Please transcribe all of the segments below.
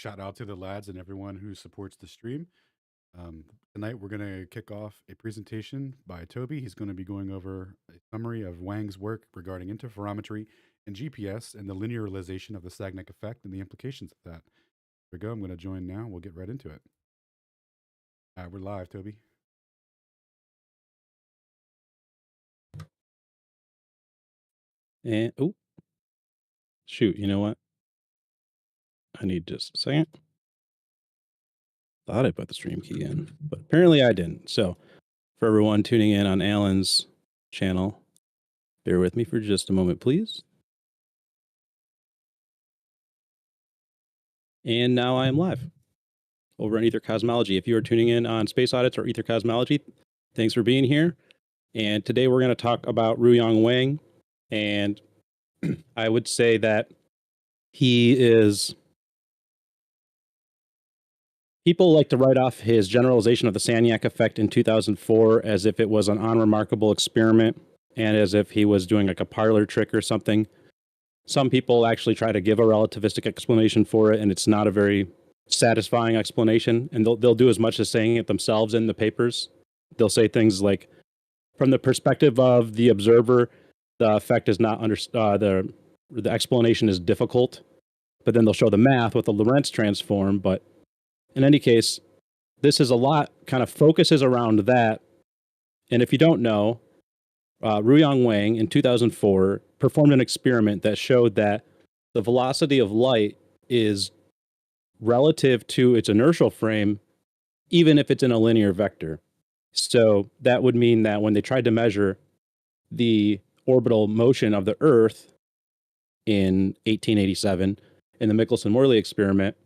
shout out to the lads and everyone who supports the stream. Tonight, we're going to kick off a presentation by Toby. He's going to be going over a summary of Wang's work regarding interferometry and GPS and the linearization of the Sagnac effect and the implications of that. Here we go. I'm going to join now. We'll get right into it. We're live, Toby. And oh, shoot! You know what? I need just a second. Thought I put the stream key in, but apparently I didn't. So, for everyone tuning in on Alan's channel, bear with me for just a moment, please. And now I am live over on Aether Cosmology. If you are tuning in on Space Audits or Aether Cosmology, thanks for being here. And today we're going to talk about Ruyong Wang, and I would say that he is. People like to write off his generalization of the Sagnac effect in 2004 as if it was an unremarkable experiment and as if he was doing like a parlor trick or something. Some people actually try to give a relativistic explanation for it, and it's not a very satisfying explanation. And they'll do as much as saying it themselves in the papers. They'll say things like, from the perspective of the observer, the effect is not the explanation is difficult. But then they'll show the math with the Lorentz transform. But in any case, this is a lot kind of focuses around that. And if you don't know, Ruyong Wang in 2004 performed an experiment that showed that the velocity of light is relative to its inertial frame, even if it's in a linear vector. So that would mean that when they tried to measure the orbital motion of the Earth in 1887 in the Michelson-Morley experiment,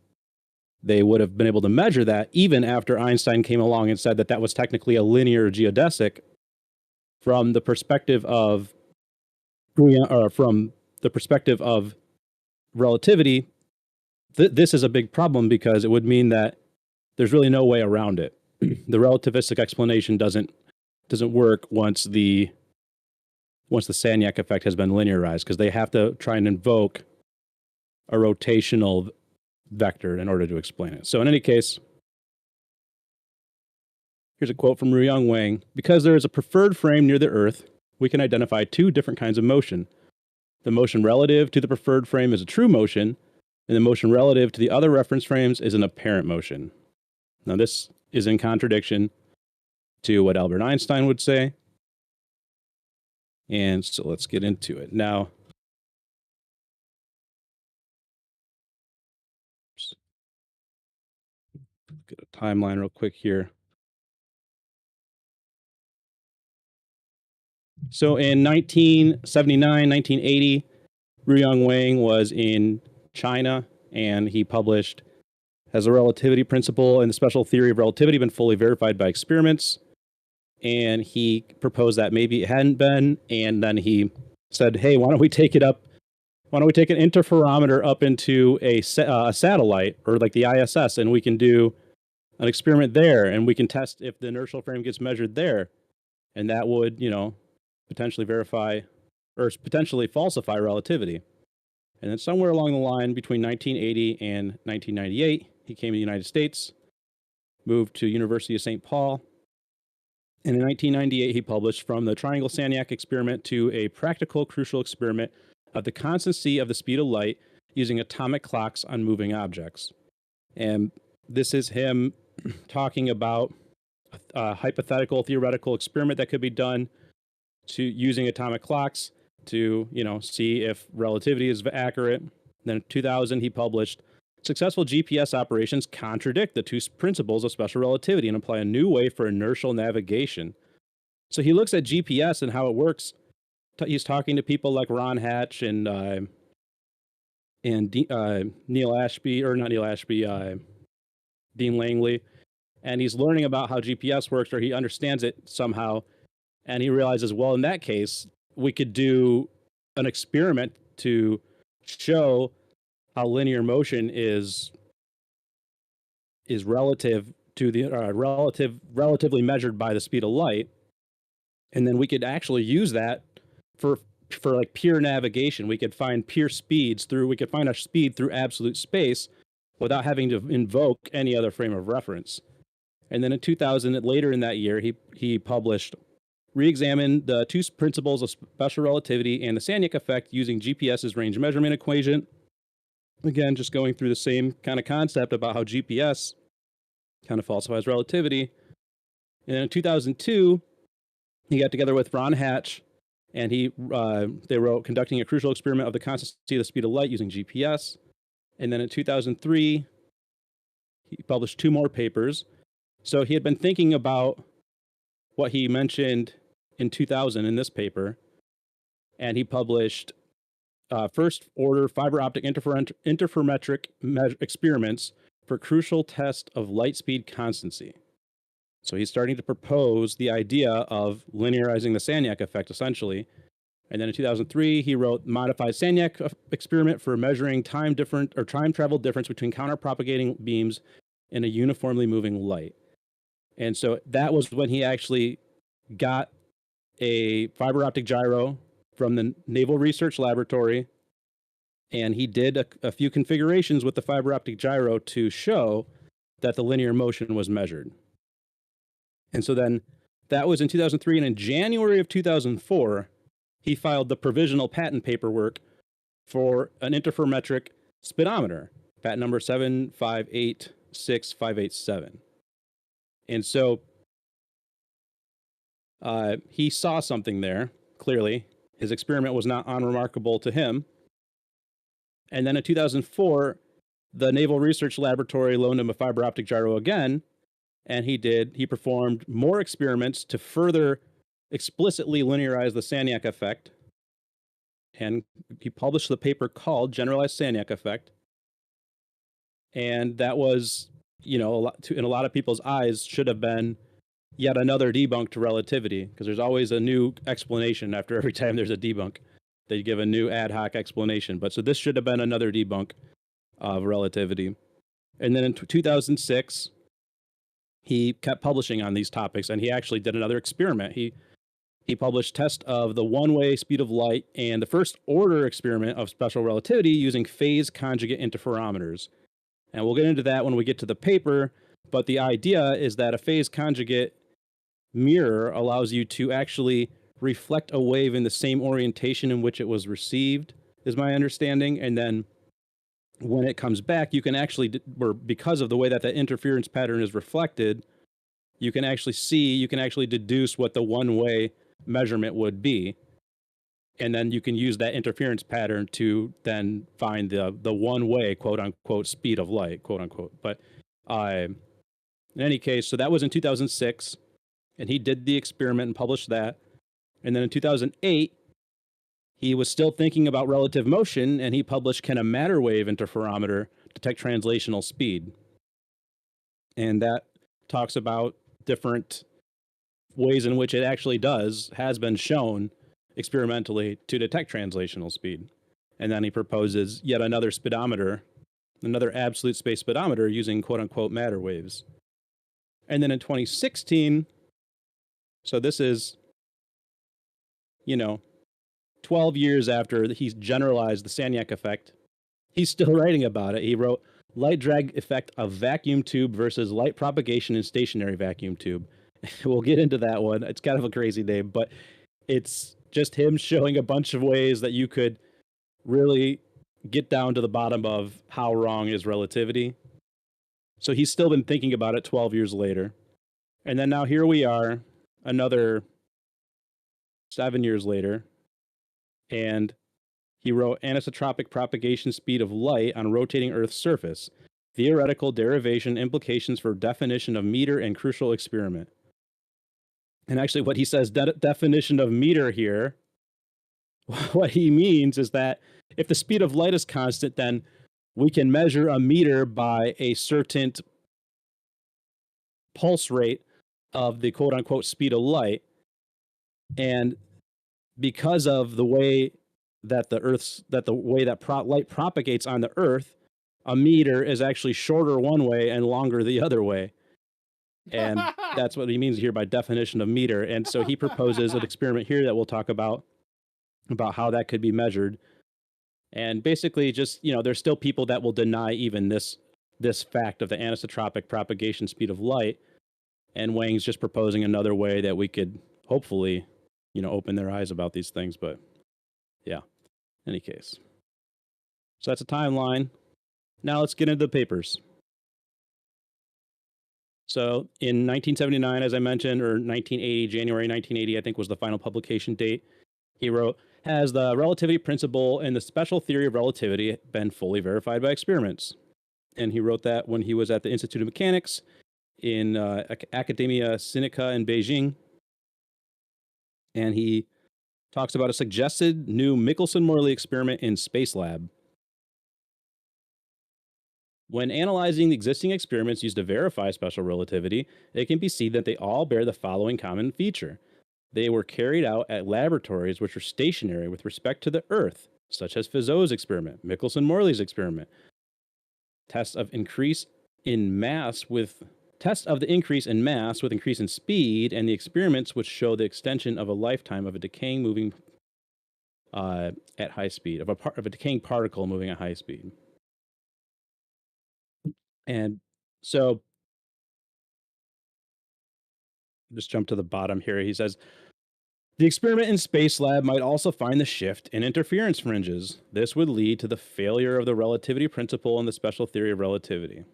they would have been able to measure that even after Einstein came along and said that that was technically a linear geodesic. From the perspective of relativity, this is a big problem because it would mean that there's really no way around it. The relativistic explanation doesn't work once the Sagnac effect has been linearized, because they have to try and invoke a rotational vector in order to explain it. So in any case, here's a quote from Ruyong Wang. Because there is a preferred frame near the Earth, we can identify two different kinds of motion. The motion relative to the preferred frame is a true motion, and the motion relative to the other reference frames is an apparent motion. Now, this is in contradiction to what Albert Einstein would say. And so let's get into it. Now, get a timeline real quick here. So in 1979, 1980, Ruyong Wang was in China, and he published, "Has the relativity principle and the special theory of relativity been fully verified by experiments?" And he proposed that maybe it hadn't been, and then he said, hey, why don't we take an interferometer up into a satellite, or like the ISS, and we can do an experiment there, and we can test if the inertial frame gets measured there. And that would, potentially verify or potentially falsify relativity. And then somewhere along the line between 1980 and 1998, he came to the United States, moved to University of St. Paul. And in 1998, he published From the Triangle Sagnac Experiment to a Practical Crucial Experiment of the Constancy of the Speed of Light Using Atomic Clocks on Moving Objects. And this is him talking about a hypothetical theoretical experiment that could be done to using atomic clocks to, see if relativity is accurate. Then in 2000, he published Successful GPS Operations Contradict the Two Principles of Special Relativity and Apply a New Way for Inertial Navigation. So he looks at GPS and how it works. He's talking to people like Ron Hatch and Neil Ashby, or not Neil Ashby, Dean Langley. And he's learning about how GPS works, or he understands it somehow. And he realizes, well, in that case, we could do an experiment to show how linear motion is relative to the relatively measured by the speed of light. And then we could actually use that for like pure navigation. We could find pure speeds we could find a speed through absolute space without having to invoke any other frame of reference. And then in 2000, later in that year, he published re-examined the two principles of special relativity and the Sagnac effect using GPS's range measurement equation. Again, just going through the same kind of concept about how GPS kind of falsifies relativity. And then in 2002, he got together with Ron Hatch, and they wrote conducting a crucial experiment of the constancy of the speed of light using GPS. And then in 2003, he published two more papers. So he had been thinking about what he mentioned in 2000 in this paper, and he published first order fiber optic interferometric experiments for crucial test of light speed constancy. So he's starting to propose the idea of linearizing the Sagnac effect, essentially. And then in 2003, he wrote modified Sagnac experiment for measuring time travel difference between counter-propagating beams in a uniformly moving light. And so that was when he actually got a fiber optic gyro from the Naval Research Laboratory, and he did a few configurations with the fiber optic gyro to show that the linear motion was measured. And so then that was in 2003, and in January of 2004, he filed the provisional patent paperwork for an interferometric speedometer, patent number 7586587. And so he saw something there, clearly. His experiment was not unremarkable to him. And then in 2004, the Naval Research Laboratory loaned him a fiber optic gyro again, and he performed more experiments to further explicitly linearize the Sagnac effect. And he published the paper called Generalized Sagnac Effect. And that was, in a lot of people's eyes, should have been yet another debunk to relativity, because there's always a new explanation after every time there's a debunk. They give a new ad hoc explanation. But so this should have been another debunk of relativity. And then in 2006, he kept publishing on these topics, and he actually did another experiment. He published test of the one-way speed of light and the first order experiment of special relativity using phase conjugate interferometers. And we'll get into that when we get to the paper, but the idea is that a phase conjugate mirror allows you to actually reflect a wave in the same orientation in which it was received, is my understanding. And then when it comes back, you can actually, because of the way that the interference pattern is reflected, you can actually deduce what the one-way measurement would be. And then you can use that interference pattern to then find the one-way, quote-unquote, speed of light, quote-unquote. But in any case, so that was in 2006, and he did the experiment and published that. And then in 2008, he was still thinking about relative motion, and he published Can a Matter Wave Interferometer Detect Translational Speed? And that talks about different ways in which it actually has been shown experimentally to detect translational speed. And then he proposes yet another speedometer, another absolute space speedometer using quote-unquote matter waves. And then in 2016, so this is, 12 years after he's generalized the Sagnac effect, he's still writing about it. He wrote Light Drag Effect of Vacuum Tube versus Light Propagation in Stationary Vacuum Tube. We'll get into that one. It's kind of a crazy name, but it's just him showing a bunch of ways that you could really get down to the bottom of how wrong is relativity. So he's still been thinking about it 12 years later. And then now here we are, another 7 years later, and he wrote Anisotropic Propagation Speed of Light on Rotating Earth's Surface, Theoretical Derivation Implications for Definition of Meter and Crucial Experiment. And actually what he says, definition of meter here, what he means is that if the speed of light is constant, then we can measure a meter by a certain pulse rate of the quote-unquote speed of light. And because of the way that light propagates on the Earth, a meter is actually shorter one way and longer the other way. And that's what he means here by definition of meter. And so he proposes an experiment here that we'll talk about how that could be measured. And basically just, there's still people that will deny even this this fact of the anisotropic propagation speed of light. And Wang's just proposing another way that we could hopefully, open their eyes about these things. But yeah, in any case. So that's a timeline. Now let's get into the papers. So in 1979, as I mentioned, or 1980, January 1980, I think was the final publication date, he wrote, has the relativity principle and the special theory of relativity been fully verified by experiments? And he wrote that when he was at the Institute of Mechanics in Academia Sinica in Beijing. And he talks about a suggested new Michelson-Morley experiment in Spacelab. When analyzing the existing experiments used to verify special relativity, it can be seen that they all bear the following common feature. They were carried out at laboratories which are stationary with respect to the Earth, such as Fizeau's experiment, Michelson-Morley's experiment. Tests of the increase in mass with increase in speed, and the experiments which show the extension of a lifetime of a decaying moving at high speed, of a decaying particle moving at high speed. And so, just jump to the bottom here. He says, the experiment in Spacelab might also find the shift in interference fringes. This would lead to the failure of the relativity principle and the special theory of relativity.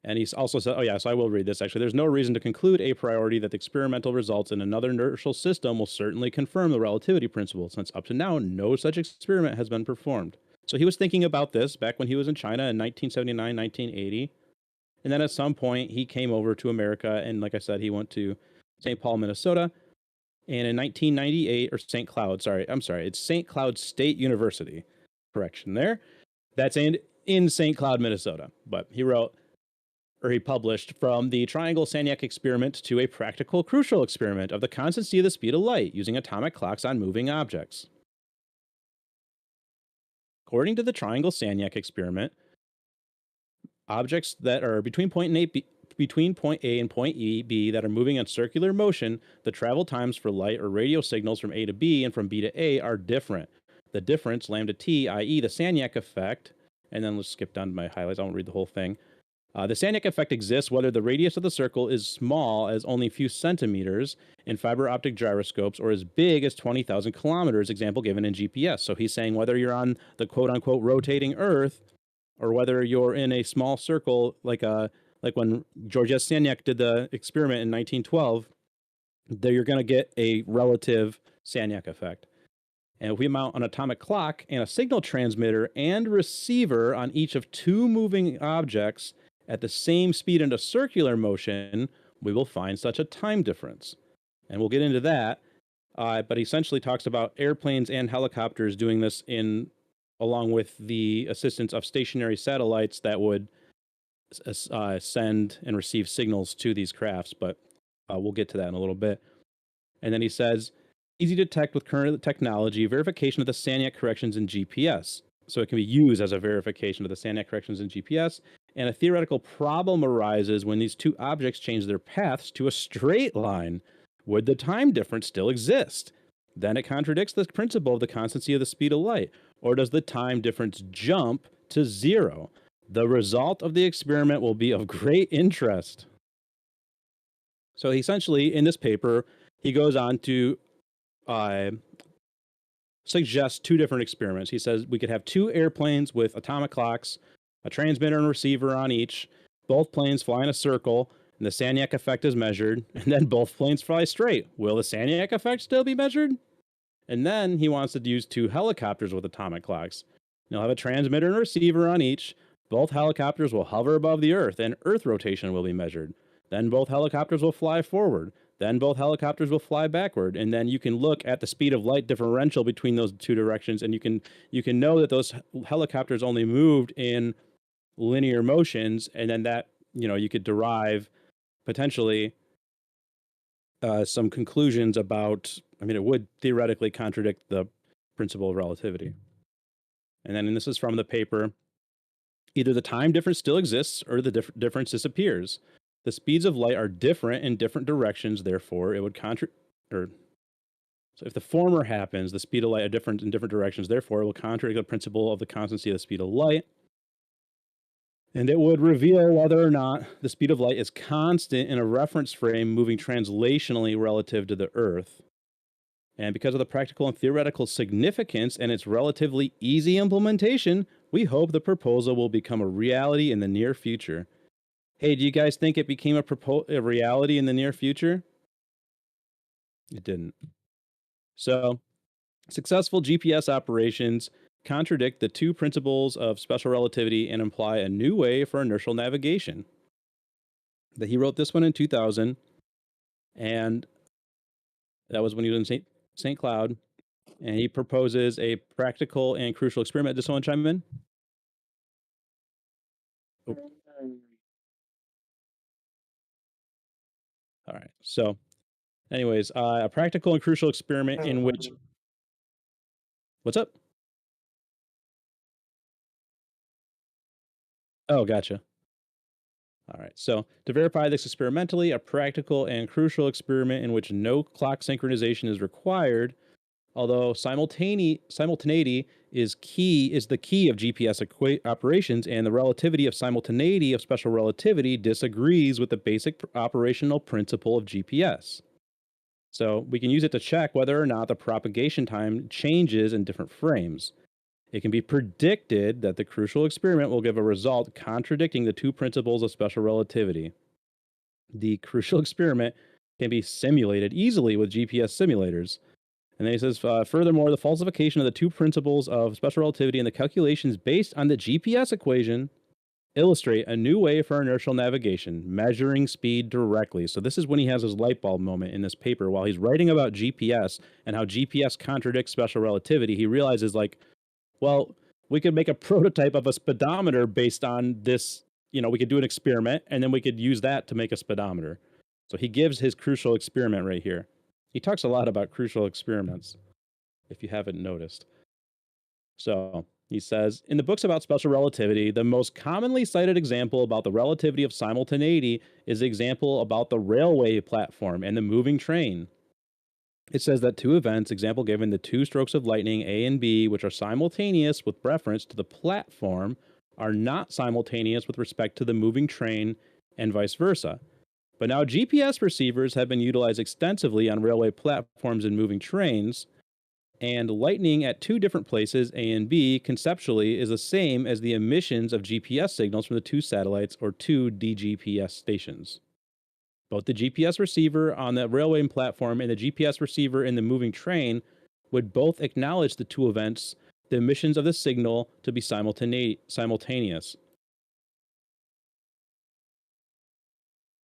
And he's also said, so I will read this actually. There's no reason to conclude a priori that the experimental results in another inertial system will certainly confirm the relativity principle, since up to now, no such experiment has been performed. So he was thinking about this back when he was in China in 1979, 1980. And then at some point, he came over to America. And like I said, he went to St. Paul, Minnesota. And in 1998, or St. Cloud, it's St. Cloud State University. Correction there. That's in St. Cloud, Minnesota. But he published from the triangle Sagnac experiment to a practical crucial experiment of the constancy of the speed of light using atomic clocks on moving objects. According to the triangle Sagnac experiment, objects that are between point A and point B that are moving in circular motion, the travel times for light or radio signals from A to B and from B to A are different. The difference, lambda t, i.e. the Sagnac effect, and then let's skip down to my highlights, I won't read the whole thing. The Sagnac effect exists whether the radius of the circle is small as only a few centimeters in fiber optic gyroscopes or as big as 20,000 kilometers, example given in GPS. So he's saying whether you're on the quote-unquote rotating Earth or whether you're in a small circle like when Georges Sagnac did the experiment in 1912, that you're going to get a relative Sagnac effect. And if we mount an atomic clock and a signal transmitter and receiver on each of two moving objects at the same speed in a circular motion, we will find such a time difference. And we'll get into that. But he essentially talks about airplanes and helicopters doing this along with the assistance of stationary satellites that would send and receive signals to these crafts. But we'll get to that in a little bit. And then he says, easy to detect with current technology, verification of the Sagnac corrections in GPS. So it can be used as a verification of the Sagnac corrections in GPS. And a theoretical problem arises when these two objects change their paths to a straight line. Would the time difference still exist? Then it contradicts the principle of the constancy of the speed of light. Or does the time difference jump to zero? The result of the experiment will be of great interest. So essentially, in this paper, he goes on to suggest two different experiments. He says we could have two airplanes with atomic clocks, a transmitter and receiver on each. Both planes fly in a circle, and the Sagnac effect is measured, and then both planes fly straight. Will the Sagnac effect still be measured? And then he wants to use two helicopters with atomic clocks. You'll have a transmitter and receiver on each. Both helicopters will hover above the Earth, and Earth rotation will be measured. Then both helicopters will fly forward. Then both helicopters will fly backward. And then you can look at the speed of light differential between those two directions, and you can know that those helicopters only moved in linear motions, and then that, you could derive potentially some conclusions about, it would theoretically contradict the principle of relativity. And this is from the paper, either the time difference still exists or the difference disappears. The speeds of light are different in different directions, therefore it would so if the former happens, the speed of light are different in different directions, therefore it will contradict the principle of the constancy of the speed of light. And it would reveal whether or not the speed of light is constant in a reference frame moving translationally relative to the Earth. And because of the practical and theoretical significance and its relatively easy implementation, we hope the proposal will become a reality in the near future. Hey, do you guys think it became a reality in the near future? It didn't. So, successful GPS operations contradict the two principles of special relativity and imply a new way for inertial navigation. That he wrote this one in 2000, and that was when he was in St. Cloud, and he proposes a practical and crucial experiment. Does someone chime in? Oh. All right. So, anyways, a practical and crucial experiment in which. What's up? Oh, gotcha. All right. So, to verify this experimentally, a practical and crucial experiment in which no clock synchronization is required, although simultaneity is the key of GPS operations, and the relativity of simultaneity of special relativity disagrees with the basic operational principle of GPS. So we can use it to check whether or not the propagation time changes in different frames. It can be predicted that the crucial experiment will give a result contradicting the two principles of special relativity. The crucial experiment can be simulated easily with GPS simulators. And then he says, furthermore, the falsification of the two principles of special relativity and the calculations based on the GPS equation illustrate a new way for inertial navigation, measuring speed directly. So this is when he has his light bulb moment in this paper. While he's writing about GPS and how GPS contradicts special relativity, he realizes, like, well, we could make a prototype of a speedometer based on this. We could do an experiment, and then we could use that to make a speedometer. So he gives his crucial experiment right here. He talks a lot about crucial experiments, if you haven't noticed. So he says, in the books about special relativity, the most commonly cited example about the relativity of simultaneity is the example about the railway platform and the moving train. It says that two events, example given, the two strokes of lightning A and B, which are simultaneous with reference to the platform, are not simultaneous with respect to the moving train, and vice versa. But now GPS receivers have been utilized extensively on railway platforms and moving trains, and lightning at two different places, A and B, conceptually is the same as the emissions of GPS signals from the two satellites or two DGPS stations. Both the GPS receiver on the railway platform and the GPS receiver in the moving train would both acknowledge the two events, the emissions of the signal, to be simultaneous.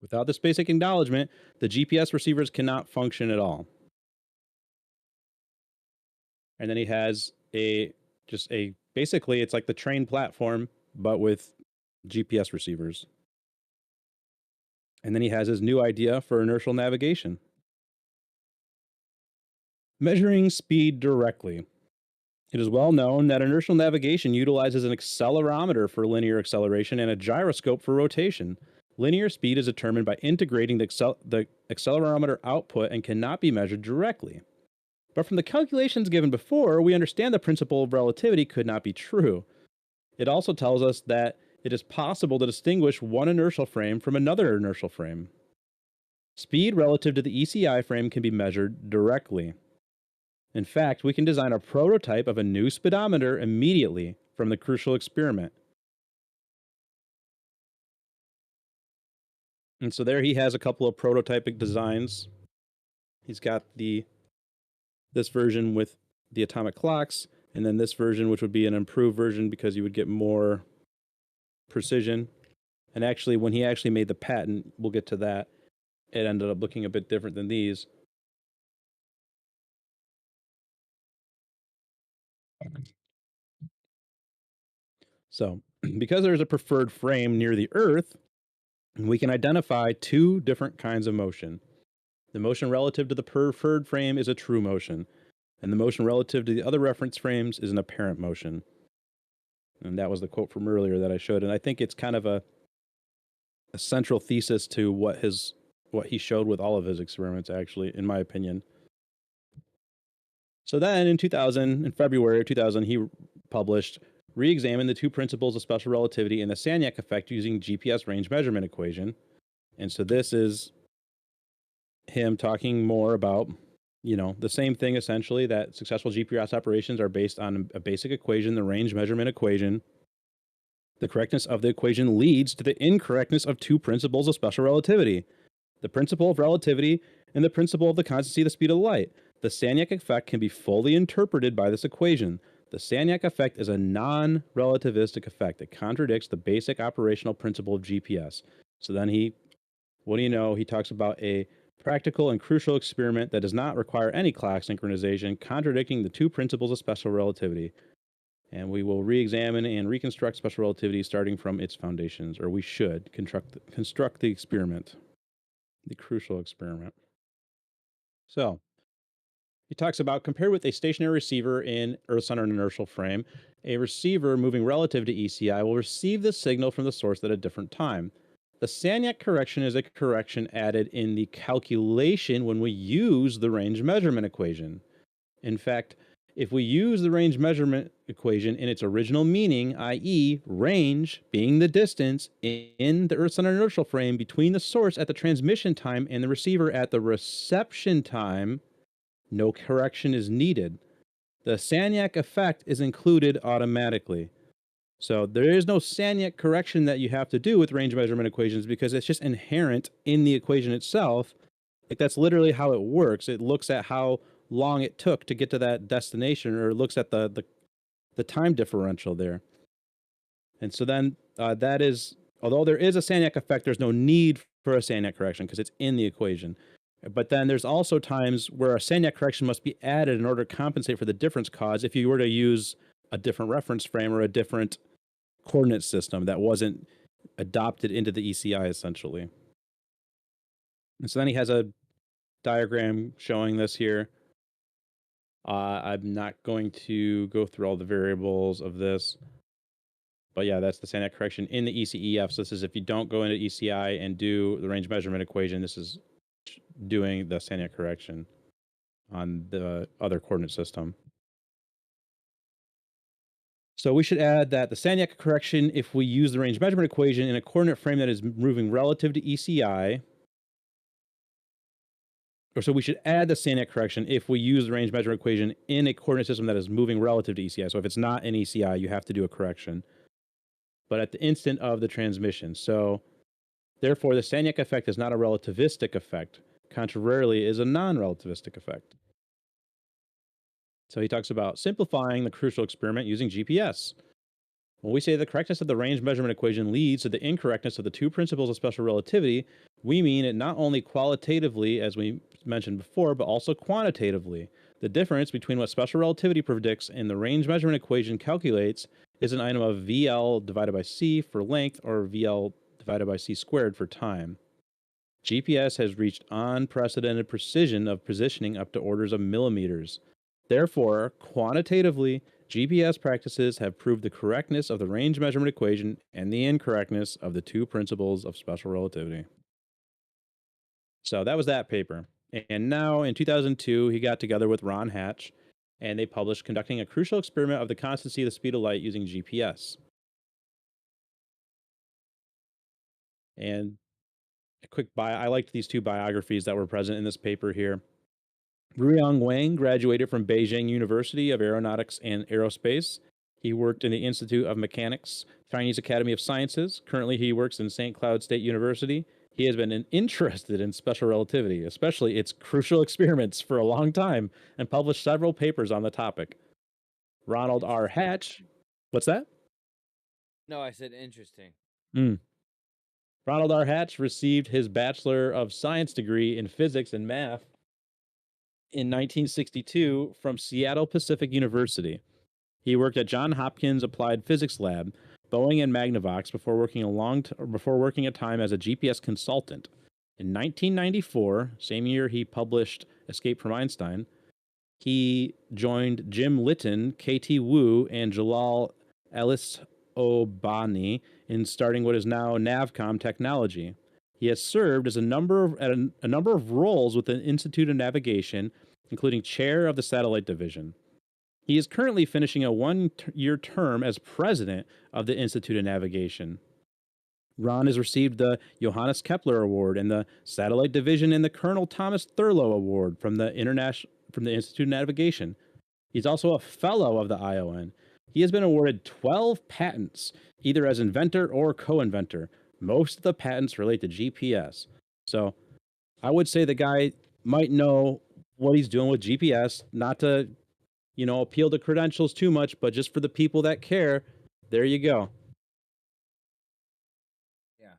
Without this basic acknowledgement, the GPS receivers cannot function at all. And then he has basically it's like the train platform, but with GPS receivers. And then he has his new idea for inertial navigation. Measuring speed directly. It is well known that inertial navigation utilizes an accelerometer for linear acceleration and a gyroscope for rotation. Linear speed is determined by integrating the accelerometer output and cannot be measured directly. But from the calculations given before, we understand the principle of relativity could not be true. It also tells us that it is possible to distinguish one inertial frame from another inertial frame. Speed relative to the ECI frame can be measured directly. In fact, we can design a prototype of a new speedometer immediately from the crucial experiment. And so there he has a couple of prototypic designs. He's got this version with the atomic clocks, and then this version, which would be an improved version because you would get more precision. And actually, when he actually made the patent, we'll get to that, it ended up looking a bit different than these. So, because there's a preferred frame near the Earth, we can identify two different kinds of motion. The motion relative to the preferred frame is a true motion, and the motion relative to the other reference frames is an apparent motion. And that was the quote from earlier that I showed, and I think it's kind of a central thesis to what he showed with all of his experiments, actually, in my opinion. So then in February of 2000, he published re-examine the two principles of special relativity and the Sagnac effect using GPS range measurement equation. And so this is him talking more about, the same thing essentially, that successful GPS operations are based on a basic equation, the range measurement equation. The correctness of the equation leads to the incorrectness of two principles of special relativity, the principle of relativity and the principle of the constancy of the speed of light. The Sagnac effect can be fully interpreted by this equation. The Sagnac effect is a non-relativistic effect that contradicts the basic operational principle of GPS. So then he talks about a practical and crucial experiment that does not require any clock synchronization, contradicting the two principles of special relativity. And we will re-examine and reconstruct special relativity starting from its foundations, or we should construct the experiment, the crucial experiment. So he talks about, compared with a stationary receiver in Earth-centered inertial frame, a receiver moving relative to ECI will receive the signal from the source at a different time. The Sagnac correction is a correction added in the calculation when we use the range measurement equation. In fact, if we use the range measurement equation in its original meaning, i.e., range being the distance in the Earth-centered inertial frame between the source at the transmission time and the receiver at the reception time, no correction is needed. The Sagnac effect is included automatically. So there is no Sagnac correction that you have to do with range measurement equations because it's just inherent in the equation itself. Like, that's literally how it works. It looks at how long it took to get to that destination, or it looks at the time differential there. And so then that is, although there is a Sagnac effect, there's no need for a Sagnac correction because it's in the equation. But then there's also times where a Sagnac correction must be added in order to compensate for the difference caused if you were to use a different reference frame or a different coordinate system that wasn't adopted into the ECI, essentially. And so then he has a diagram showing this here. I'm not going to go through all the variables of this. But yeah, that's the Sagnac correction in the ECEF. So this is if you don't go into ECI and do the range measurement equation, this is doing the Sagnac correction on the other coordinate system. So we should add that the Sagnac correction, if we use the range measurement equation in a coordinate frame that is moving relative to ECI, or so we should add the Sagnac correction if we use the range measurement equation in a coordinate system that is moving relative to ECI. So if it's not in ECI, you have to do a correction, but at the instant of the transmission. So therefore, the Sagnac effect is not a relativistic effect. Contrarily, it is a non-relativistic effect. So he talks about simplifying the crucial experiment using GPS. When we say the correctness of the range measurement equation leads to the incorrectness of the two principles of special relativity, we mean it not only qualitatively, as we mentioned before, but also quantitatively. The difference between what special relativity predicts and the range measurement equation calculates is an item of VL divided by C for length, or VL divided by C squared for time. GPS has reached unprecedented precision of positioning up to orders of millimeters. Therefore, quantitatively, GPS practices have proved the correctness of the range measurement equation and the incorrectness of the two principles of special relativity. So that was that paper. And now in 2002, he got together with Ron Hatch, and they published Conducting a Crucial Experiment of the Constancy of the Speed of Light Using GPS. And a quick I liked these two biographies that were present in this paper here. Ruyong Wang graduated from Beijing University of Aeronautics and Aerospace. He worked in the Institute of Mechanics, Chinese Academy of Sciences. Currently, he works in St. Cloud State University. He has been interested in special relativity, especially its crucial experiments, for a long time, and published several papers on the topic. Ronald R. Hatch. What's that? No, I said interesting. Ronald R. Hatch received his Bachelor of Science degree in Physics and Math in 1962 from Seattle Pacific University. He worked at Johns Hopkins Applied Physics Lab, Boeing, and Magnavox before working a time as a GPS consultant. In 1994, same year he published Escape from Einstein, he joined Jim Litton, KT Wu, and Jalal Obani in starting what is now Navcom Technology. He has served as a number of roles with the Institute of Navigation, including chair of the Satellite Division. He is currently finishing a one-year term as president of the Institute of Navigation. Ron has received the Johannes Kepler Award and the Satellite Division and the Colonel Thomas Thurlow Award from the Institute of Navigation. He's also a fellow of the ION. He has been awarded 12 patents, either as inventor or co-inventor. Most of the patents relate to GPS. So I would say the guy might know what he's doing with GPS, not to, appeal to credentials too much, but just for the people that care, there you go. Yeah.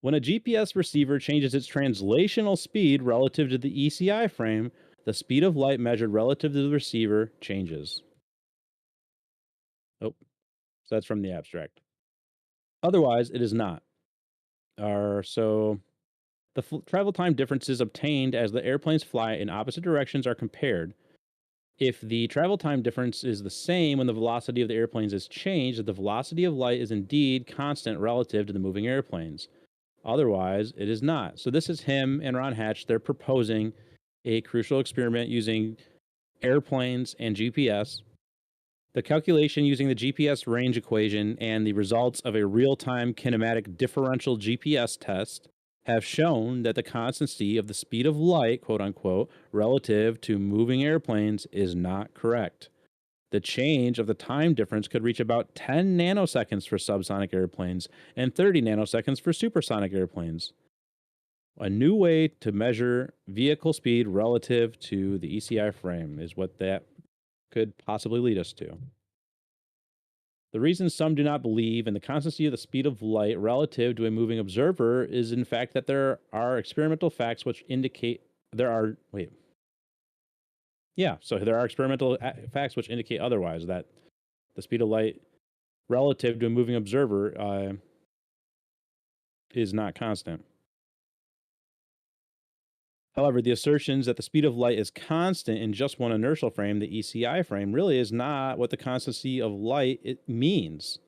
When a GPS receiver changes its translational speed relative to the ECI frame, the speed of light measured relative to the receiver changes. Oh, so that's from the abstract. Otherwise, it is not. So the travel time differences obtained as the airplanes fly in opposite directions are compared. If the travel time difference is the same when the velocity of the airplanes is changed, the velocity of light is indeed constant relative to the moving airplanes. Otherwise, it is not. So this is him and Ron Hatch. They're proposing a crucial experiment using airplanes and GPS. The calculation using the GPS range equation and the results of a real-time kinematic differential GPS test have shown that the constancy of the speed of light, quote unquote, relative to moving airplanes is not correct. The change of the time difference could reach about 10 nanoseconds for subsonic airplanes and 30 nanoseconds for supersonic airplanes. A new way to measure vehicle speed relative to the ECI frame is what that could possibly lead us to. The reason some do not believe in the constancy of the speed of light relative to a moving observer is, in fact, that there are experimental facts which indicate there are experimental facts which indicate otherwise, that the speed of light relative to a moving observer is not constant. However, the assertions that the speed of light is constant in just one inertial frame, the ECI frame, really is not what the constancy of light means,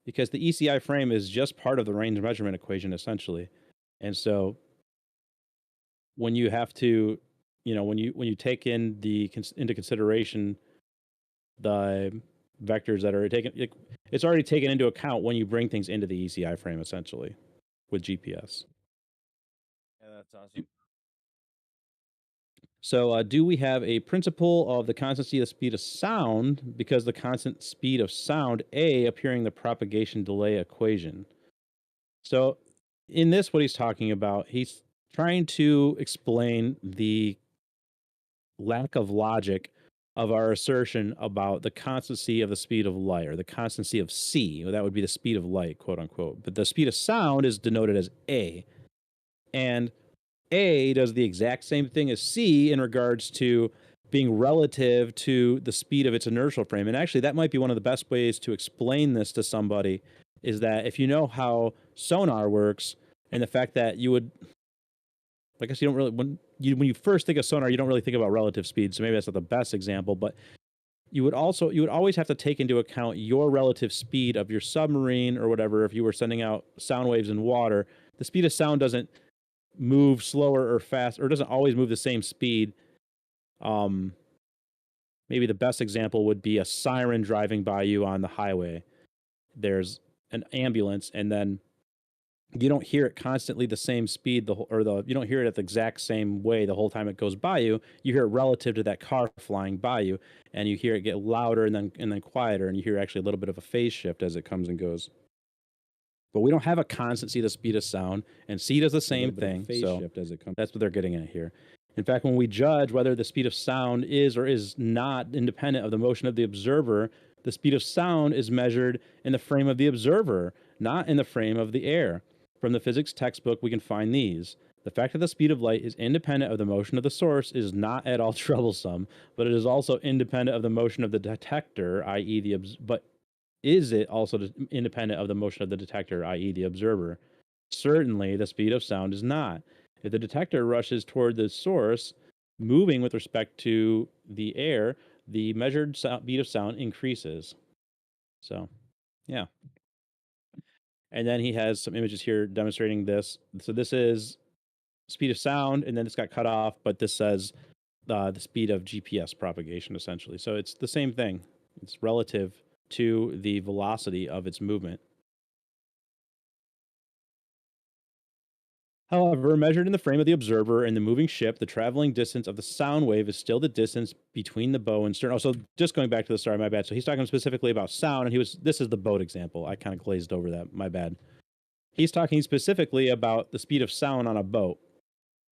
because the ECI frame is just part of the range measurement equation, essentially. And so when you have to, when you take into consideration the vectors that are taken, it's already taken into account when you bring things into the ECI frame, essentially, with GPS. Yeah, that's awesome. So do we have a principle of the constancy of the speed of sound, because the constant speed of sound, A, appearing in the propagation delay equation? So in this, what he's talking about, he's trying to explain the lack of logic of our assertion about the constancy of the speed of light, or the constancy of C. That would be the speed of light, quote unquote. But the speed of sound is denoted as A. And A does the exact same thing as C in regards to being relative to the speed of its inertial frame. And actually, that might be one of the best ways to explain this to somebody, is that if you know how sonar works, and the fact that you would, I guess you don't really, when you first think of sonar, you don't really think about relative speed. So maybe that's not the best example, but you would always have to take into account your relative speed of your submarine or whatever. If you were sending out sound waves in water, the speed of sound doesn't move slower or fast, or doesn't always move the same speed. Maybe the best example would be a siren driving by you on the highway. There's an ambulance, and then you don't hear it constantly the same speed, you don't hear it at the exact same way the whole time it goes by you. You hear it relative to that car flying by you, and you hear it get louder and then quieter, and you hear actually a little bit of a phase shift as it comes and goes. But we don't have a constancy of the speed of sound, and C does the same thing. So that's what they're getting at here. In fact, when we judge whether the speed of sound is or is not independent of the motion of the observer, the speed of sound is measured in the frame of the observer, not in the frame of the air. From the physics textbook, we can find these. The fact that the speed of light is independent of the motion of the source is not at all troublesome, but it is also independent of the motion of the detector, i.e. but is it also independent of the motion of the detector, i.e. the observer? Certainly, the speed of sound is not. If the detector rushes toward the source, moving with respect to the air, the measured speed of sound increases. So, yeah. And then he has some images here demonstrating this. So this is speed of sound, and then it's got cut off, but this says the speed of GPS propagation, essentially. So it's the same thing. It's relative to the velocity of its movement. However, measured in the frame of the observer and the moving ship, the traveling distance of the sound wave is still the distance between the bow and stern. Oh, so just going back to the start, my bad. So he's talking specifically about sound, and this is the boat example. I kind of glazed over that, my bad. He's talking specifically about the speed of sound on a boat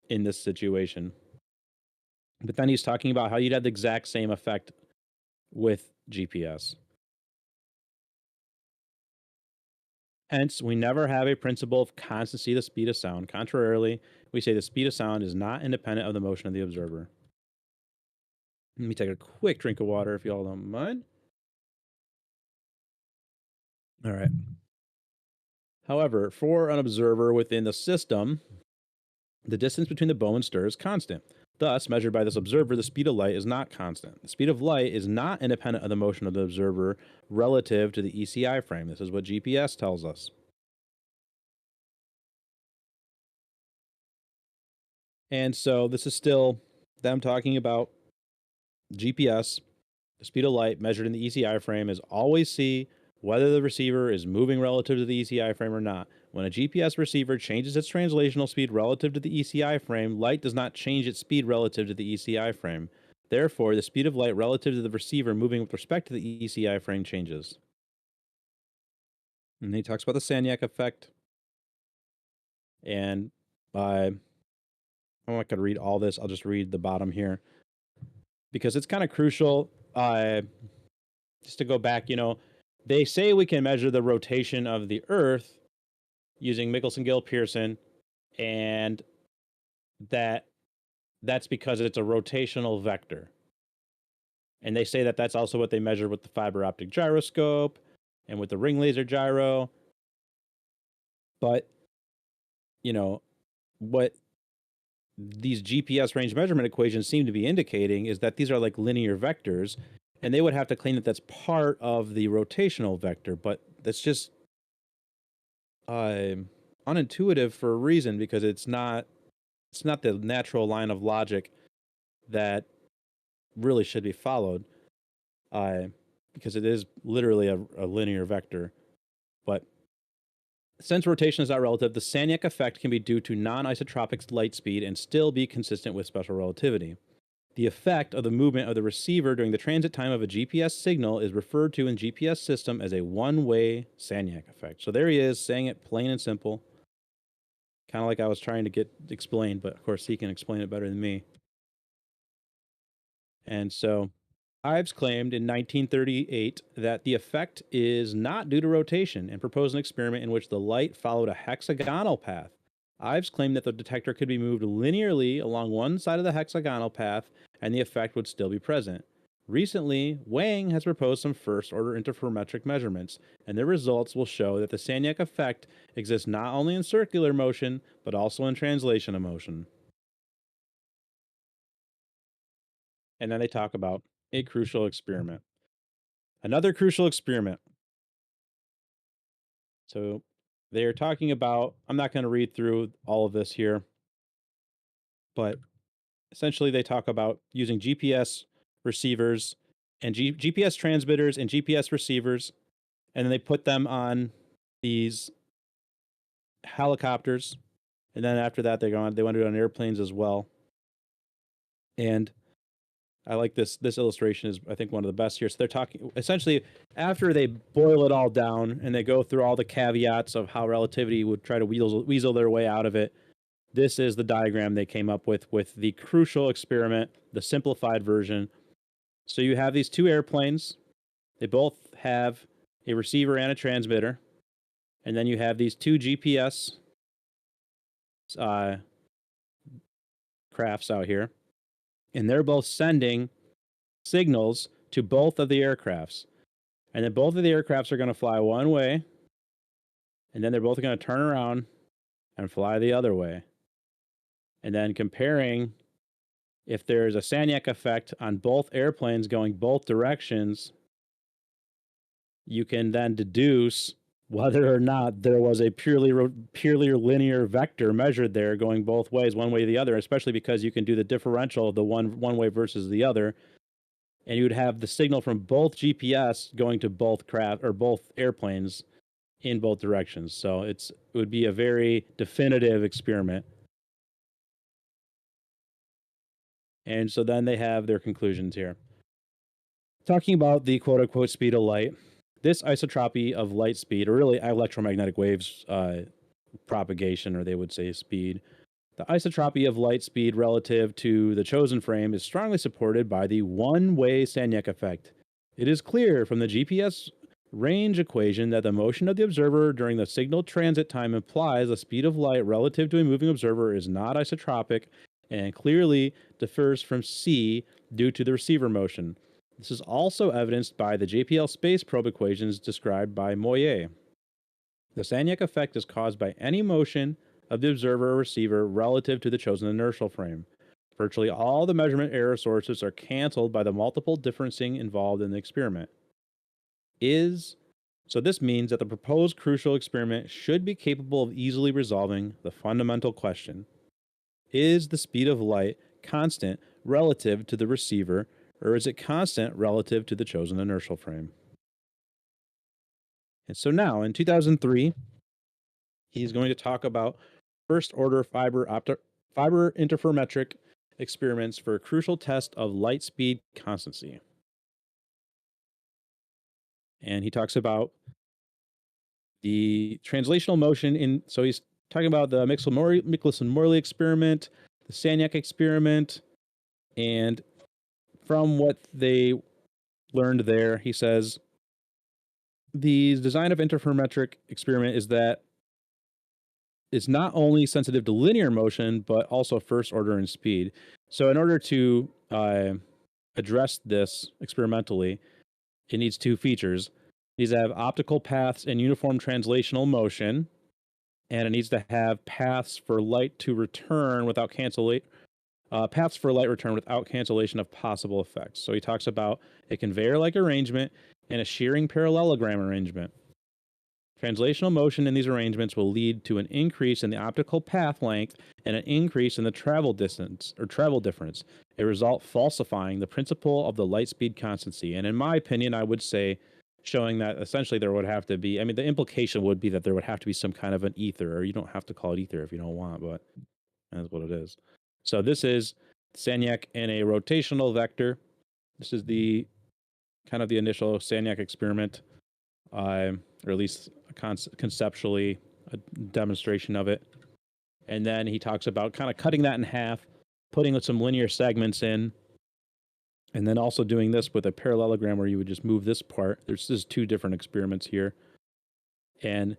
in this situation. But then he's talking about how you'd have the exact same effect with GPS. Hence, we never have a principle of constancy of the speed of sound. Contrarily, we say the speed of sound is not independent of the motion of the observer. Let me take a quick drink of water if you all don't mind. All right. However, for an observer within the system, the distance between the bow and stir is constant. Thus, measured by this observer, the speed of light is not constant. The speed of light is not independent of the motion of the observer relative to the ECI frame. This is what GPS tells us. And so this is still them talking about GPS. The speed of light measured in the ECI frame is always C, whether the receiver is moving relative to the ECI frame or not. When a GPS receiver changes its translational speed relative to the ECI frame, light does not change its speed relative to the ECI frame. Therefore, the speed of light relative to the receiver moving with respect to the ECI frame changes. And he talks about the Sagnac effect. And I'm not going to read all this. I'll just read the bottom here because it's kind of crucial. Just to go back, they say we can measure the rotation of the Earth using Michelson-Gill-Pearson, and that's because it's a rotational vector. And they say that that's also what they measure with the fiber optic gyroscope and with the ring laser gyro. But, what these GPS range measurement equations seem to be indicating is that these are like linear vectors, and they would have to claim that that's part of the rotational vector, but that's just unintuitive for a reason, because it's not the natural line of logic that really should be followed, because it is literally a linear vector. But since rotation is not relative, the Sagnac effect can be due to non-isotropic light speed and still be consistent with special relativity. The effect of the movement of the receiver during the transit time of a GPS signal is referred to in GPS system as a one-way Sagnac effect. So there he is, saying it plain and simple. Kind of like I was trying to get explained, but of course he can explain it better than me. And so Ives claimed in 1938 that the effect is not due to rotation and proposed an experiment in which the light followed a hexagonal path. Ives claimed that the detector could be moved linearly along one side of the hexagonal path and the effect would still be present. Recently, Wang has proposed some first-order interferometric measurements, and their results will show that the Sagnac effect exists not only in circular motion, but also in translation of motion. And then they talk about a crucial experiment. Another crucial experiment. So they are talking about, I'm not going to read through all of this here, but essentially they talk about using GPS receivers and GPS transmitters and GPS receivers, and then they put them on these helicopters, and then after that they want to do it on airplanes as well. And I like this illustration is, I think, one of the best here. So they're talking essentially after they boil it all down and they go through all the caveats of how relativity would try to weasel their way out of it. This is the diagram they came up with the crucial experiment, the simplified version. So you have these two airplanes. They both have a receiver and a transmitter. And then you have these two GPS crafts out here. And they're both sending signals to both of the aircrafts. And then both of the aircrafts are going to fly one way. And then they're both going to turn around and fly the other way. And then comparing if there's a Sagnac effect on both airplanes going both directions, you can then deduce whether or not there was a purely linear vector measured there going both ways, one way or the other, especially because you can do the differential of the one way versus the other, and you would have the signal from both GPS going to both craft or both airplanes in both directions. So it would be a very definitive experiment. And so then they have their conclusions here. Talking about the quote unquote speed of light, this isotropy of light speed, or really electromagnetic waves propagation, or they would say speed, the isotropy of light speed relative to the chosen frame is strongly supported by the one-way Sagnac effect. It is clear from the GPS range equation that the motion of the observer during the signal transit time implies the speed of light relative to a moving observer is not isotropic and clearly differs from c due to the receiver motion. This is also evidenced by the JPL space probe equations described by Moyer. The Sagnac effect is caused by any motion of the observer or receiver relative to the chosen inertial frame. Virtually all the measurement error sources are canceled by the multiple differencing involved in the experiment. So this means that the proposed crucial experiment should be capable of easily resolving the fundamental question. Is the speed of light constant relative to the receiver, or is it constant relative to the chosen inertial frame? And so now, in 2003, he's going to talk about first-order fiber interferometric experiments for a crucial test of light speed constancy. And he talks about the translational motion so he's talking about the Michelson-Morley experiment, the Sagnac experiment, and from what they learned there, he says, the design of interferometric experiment is that it's not only sensitive to linear motion, but also first order and speed. So in order to address this experimentally, it needs two features. It needs to have optical paths and uniform translational motion, and it needs to have paths for light to return without cancellation of possible effects. So he talks about a conveyor-like arrangement and a shearing parallelogram arrangement. Translational motion in these arrangements will lead to an increase in the optical path length and an increase in the travel distance or travel difference, a result falsifying the principle of the light speed constancy. And in my opinion, I would say showing that essentially there would have to be, the implication would be that there would have to be some kind of an ether, or you don't have to call it ether if you don't want, but that's what it is. So this is Sagnac in a rotational vector. This is the kind of the initial Sagnac experiment, or at least conceptually a demonstration of it. And then he talks about kind of cutting that in half, putting some linear segments in, and then also doing this with a parallelogram where you would just move this part. There's just two different experiments here. And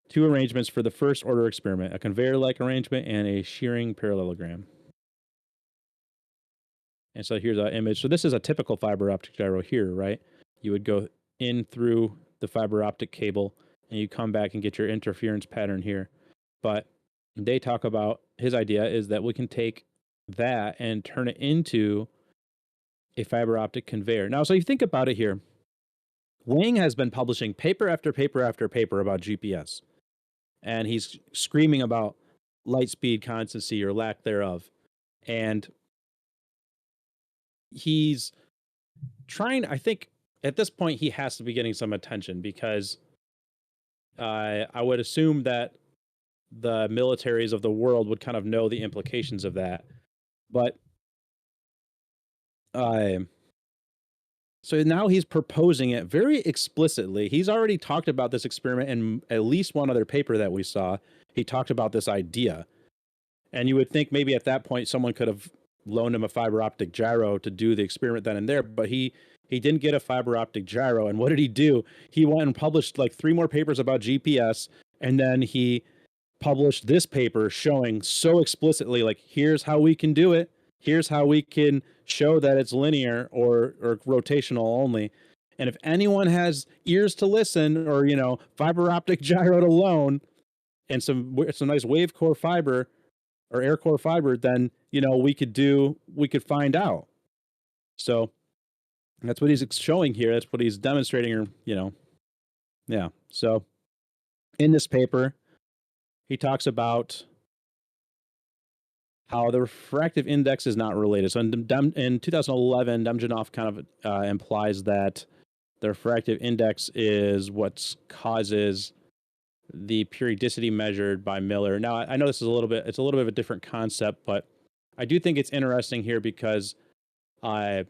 two arrangements for the first order experiment, a conveyor-like arrangement and a shearing parallelogram. And so here's an image. So this is a typical fiber optic gyro here, right? You would go in through the fiber optic cable and you come back and get your interference pattern here. But they talk about, his idea is that we can take that and turn it into a fiber optic conveyor. Now, so you think about it here, Wang has been publishing paper after paper after paper about GPS, and he's screaming about light speed constancy or lack thereof. And he's trying, I think at this point, he has to be getting some attention because I would assume that the militaries of the world would kind of know the implications of that. But so now he's proposing it very explicitly. He's already talked about this experiment in at least one other paper that we saw. He talked about this idea. And you would think maybe at that point someone could have loaned him a fiber optic gyro to do the experiment then and there, but he didn't get a fiber optic gyro. And what did he do? He went and published like 3 more papers about GPS, and then he published this paper showing so explicitly, like, here's how we can do it. Here's how we can show that it's linear or rotational only. And if anyone has ears to listen, or, fiber optic gyro to loan and some nice wave core fiber or air core fiber, then, we could find out. So that's what he's showing here. That's what he's demonstrating, or, yeah. So In this paper, he talks about how the refractive index is not related. So in 2011, Demjanov kind of implies that the refractive index is what causes the periodicity measured by Miller. Now, I know this is it's a little bit of a different concept, but I do think it's interesting here because so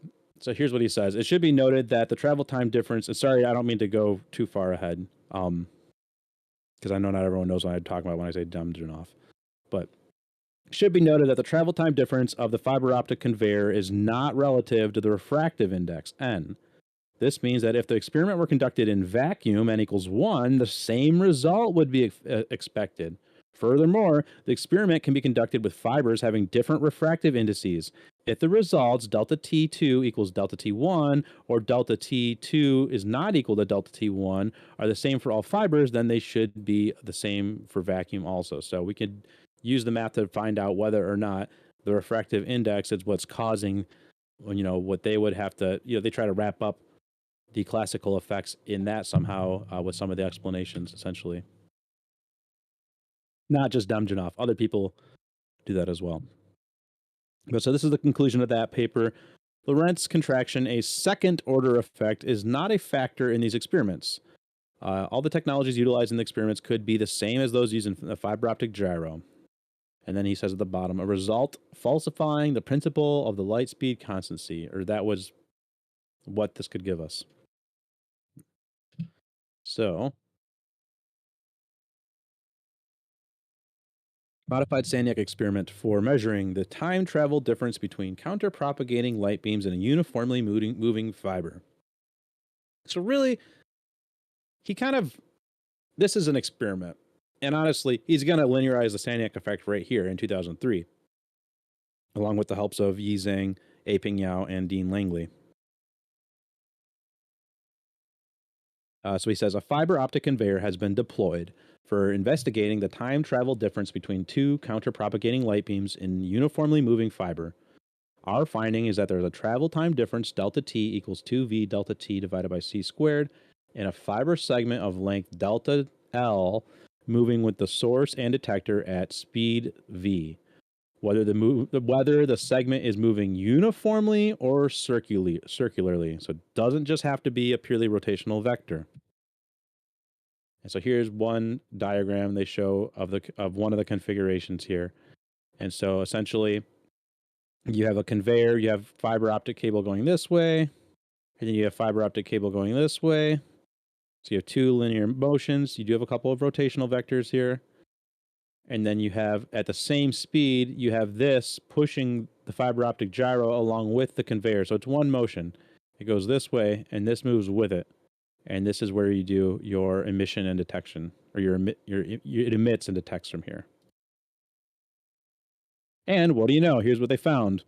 here's what he says. It should be noted that the travel time difference, and sorry, I don't mean to go too far ahead, because I know not everyone knows what I'm talking about when I say Demjanov, but it should be noted that the travel time difference of the fiber optic conveyor is not relative to the refractive index, N. This means that if the experiment were conducted in vacuum, n equals 1, the same result would be expected. Furthermore, the experiment can be conducted with fibers having different refractive indices. If the results delta T2 equals delta T1 or delta T2 is not equal to delta T1 are the same for all fibers, then they should be the same for vacuum also. So we could use the math to find out whether or not the refractive index is what's causing, what they would have to, they try to wrap up the classical effects in that somehow with some of the explanations, essentially. Not just Demjanov, other people do that as well. But so this is the conclusion of that paper. Lorentz contraction, a second order effect, is not a factor in these experiments. All the technologies utilized in the experiments could be the same as those used in the fiber optic gyro. And then he says at the bottom, a result falsifying the principle of the light speed constancy, or that was what this could give us. So, modified Sagnac experiment for measuring the time travel difference between counter-propagating light beams in a uniformly moving fiber. So really, this is an experiment. And honestly, he's going to linearize the Sagnac effect right here in 2003, along with the helps of Yi Zhang, Aping Yao, and Dean Langley. So he says, a fiber optic conveyor has been deployed for investigating the time travel difference between two counter-propagating light beams in uniformly moving fiber. Our finding is that there's a travel time difference delta t equals 2v delta t divided by c squared in a fiber segment of length delta L moving with the source and detector at speed v. Whether the segment is moving uniformly or circularly. So it doesn't just have to be a purely rotational vector. And so here's one diagram they show of one of the configurations here. And so essentially, you have a conveyor, you have fiber optic cable going this way, and then you have fiber optic cable going this way. So you have two linear motions. You do have a couple of rotational vectors here. And then you have, at the same speed, you have this pushing the fiber optic gyro along with the conveyor. So it's one motion. It goes this way, and this moves with it. And this is where you do your emission and detection, or it emits and detects from here. And what do you know? Here's what they found.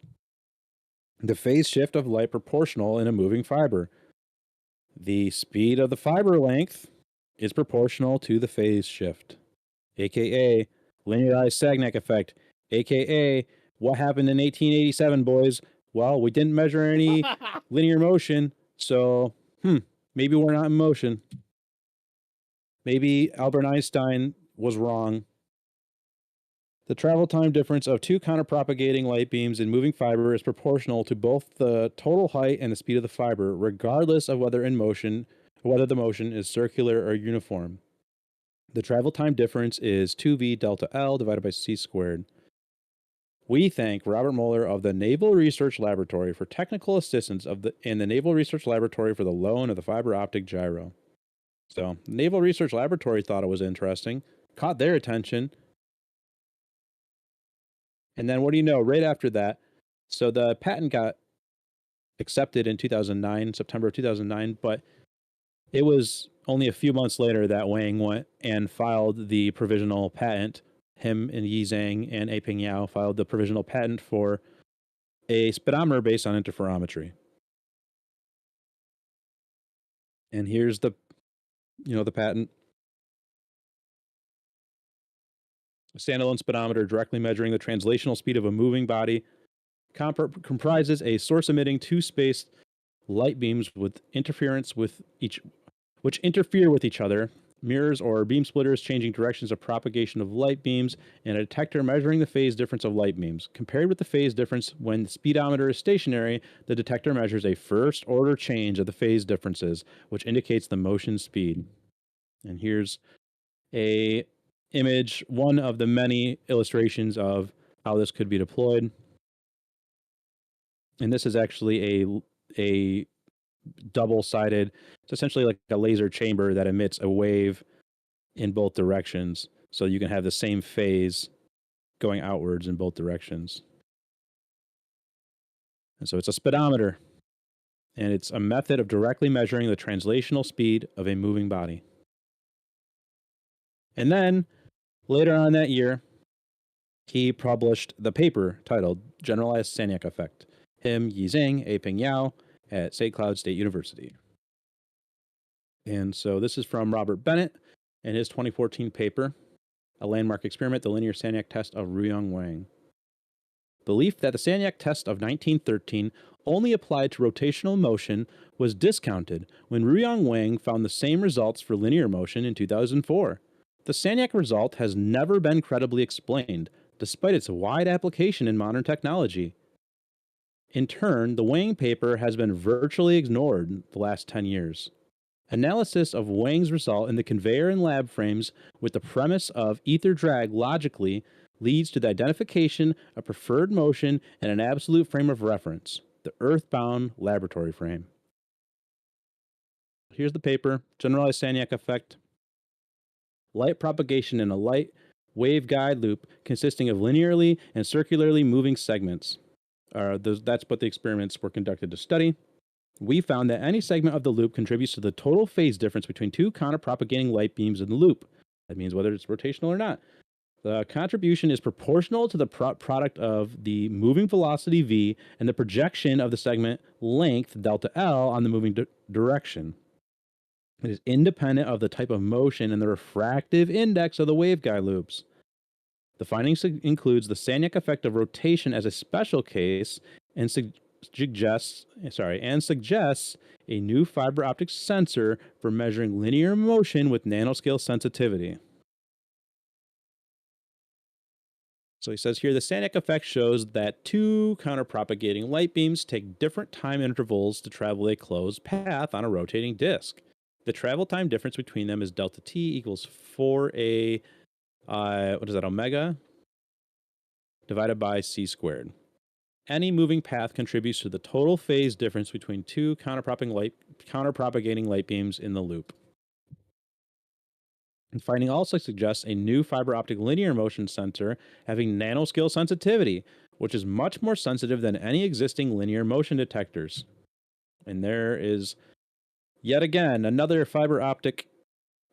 The phase shift of light proportional in a moving fiber. The speed of the fiber length is proportional to the phase shift, aka linearized Sagnac effect, aka what happened in 1887, boys. Well, we didn't measure any linear motion, so maybe we're not in motion. Maybe Albert Einstein was wrong. The travel time difference of two counterpropagating light beams in moving fiber is proportional to both the total height and the speed of the fiber, regardless of whether the motion is circular or uniform. The travel time difference is 2v delta L divided by c squared. We thank Robert Moeller of the Naval Research Laboratory for technical assistance in the Naval Research Laboratory for the loan of the fiber optic gyro. So, the Naval Research Laboratory thought it was interesting, caught their attention. And then what do you know? Right after that, so the patent got accepted in 2009, September of 2009, but it was only a few months later that Wang went and filed the provisional patent. Him and Yi Zhang and Aping Yao filed the provisional patent for a speedometer based on interferometry. And here's the patent. A standalone speedometer directly measuring the translational speed of a moving body comprises a source emitting two spaced light beams with interference with which interfere with each other, mirrors or beam splitters changing directions of propagation of light beams, and a detector measuring the phase difference of light beams. Compared with the phase difference when the speedometer is stationary, the detector measures a first-order change of the phase differences, which indicates the motion speed. And here's a image, one of the many illustrations of how this could be deployed. And this is actually a double-sided, it's essentially like a laser chamber that emits a wave in both directions, so you can have the same phase going outwards in both directions. And so it's a speedometer, and it's a method of directly measuring the translational speed of a moving body. And then later on that year, he published the paper titled Generalized Sagnac Effect, him, Yizheng, Aping Yao at St. Cloud State University. And so this is from Robert Bennett and his 2014 paper, A Landmark Experiment, the Linear Sagnac Test of Ruyong Wang. Belief that the Sagnac test of 1913 only applied to rotational motion was discounted when Ruyong Wang found the same results for linear motion in 2004. The Sagnac result has never been credibly explained, despite its wide application in modern technology. In turn, the Wang paper has been virtually ignored the last 10 years. Analysis of Wang's result in the conveyor and lab frames with the premise of ether drag logically leads to the identification of preferred motion and an absolute frame of reference, the earthbound laboratory frame. Here's the paper, Generalized Sagnac Effect. Light propagation in a light waveguide loop consisting of linearly and circularly moving segments. That's what the experiments were conducted to study. We found that any segment of the loop contributes to the total phase difference between two counterpropagating light beams in the loop. That means whether it's rotational or not. The contribution is proportional to the product of the moving velocity v and the projection of the segment length delta L on the moving direction. It is independent of the type of motion and the refractive index of the waveguide loops. The findings includes the Sagnac effect of rotation as a special case and suggests a new fiber optic sensor for measuring linear motion with nanoscale sensitivity. So he says here, the Sagnac effect shows that two counterpropagating light beams take different time intervals to travel a closed path on a rotating disk. The travel time difference between them is delta t equals 4a, omega, divided by c squared. Any moving path contributes to the total phase difference between two counterpropagating light beams in the loop. And finding also suggests a new fiber optic linear motion sensor having nanoscale sensitivity, which is much more sensitive than any existing linear motion detectors. And there is, yet again, another fiber optic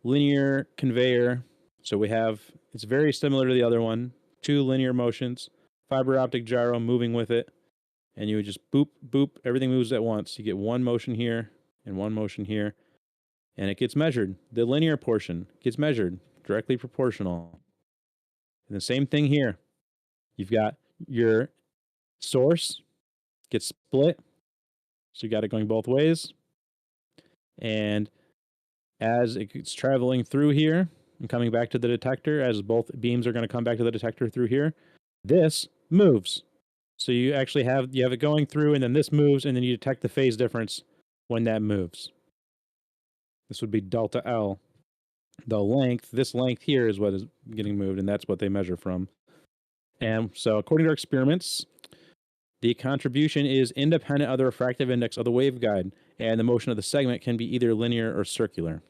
linear conveyor. So we have, it's very similar to the other one, two linear motions, fiber optic gyro moving with it, and you would just boop, boop, everything moves at once. You get one motion here and one motion here, and it gets measured. The linear portion gets measured, directly proportional. And the same thing here. You've got your source gets split, so you got it going both ways. And as it's traveling through here and coming back to the detector, as both beams are going to come back to the detector through here, this moves. So you actually have it going through, and then this moves, and then you detect the phase difference when that moves. This would be delta L. The length, this length here is what is getting moved, and that's what they measure from. And so according to our experiments, the contribution is independent of the refractive index of the waveguide, and the motion of the segment can be either linear or circular.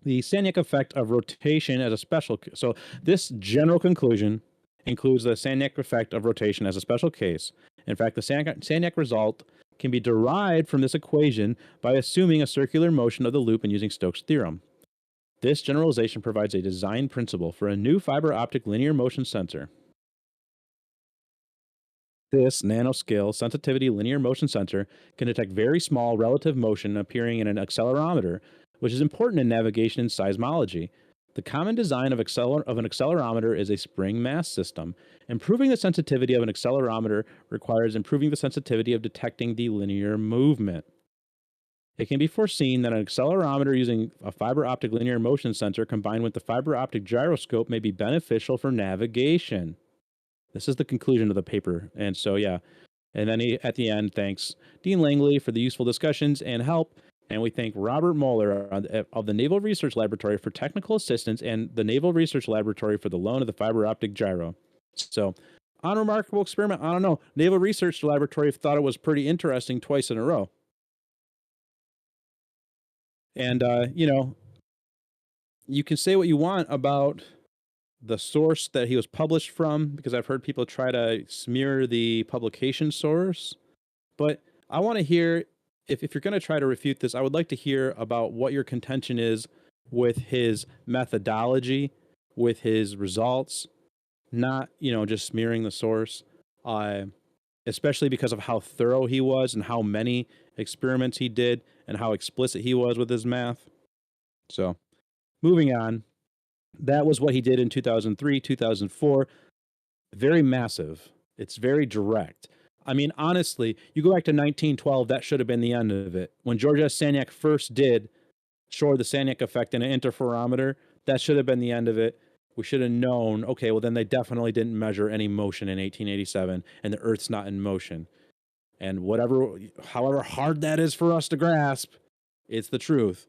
The Sagnac effect of rotation as a special, so this general conclusion includes the Sagnac effect of rotation as a special case. In fact, the Sagnac result can be derived from this equation by assuming a circular motion of the loop and using Stokes' theorem. This generalization provides a design principle for a new fiber optic linear motion sensor. This nanoscale sensitivity linear motion sensor can detect very small relative motion appearing in an accelerometer, which is important in navigation and seismology. The common design of an accelerometer is a spring mass system. Improving the sensitivity of an accelerometer requires improving the sensitivity of detecting the linear movement. It can be foreseen that an accelerometer using a fiber optic linear motion sensor combined with the fiber optic gyroscope may be beneficial for navigation. This is the conclusion of the paper. And so, yeah. And then at the end, thanks Dean Langley for the useful discussions and help. And we thank Robert Moeller of the Naval Research Laboratory for technical assistance and the Naval Research Laboratory for the loan of the fiber optic gyro. So, unremarkable experiment. I don't know. Naval Research Laboratory thought it was pretty interesting twice in a row. And, you can say what you want about the source that he was published from, because I've heard people try to smear the publication source. But I want to hear, if you're going to try to refute this, I would like to hear about what your contention is with his methodology, with his results, not, just smearing the source, especially because of how thorough he was and how many experiments he did and how explicit he was with his math. So, moving on, that was what he did in 2003, 2004. Very massive. It's very direct. I mean, honestly, you go back to 1912, that should have been the end of it. When George S. Sagnac first did show the Sagnac effect in an interferometer, that should have been the end of it. We should have known, okay, well, then they definitely didn't measure any motion in 1887, and the Earth's not in motion. And however hard that is for us to grasp, it's the truth.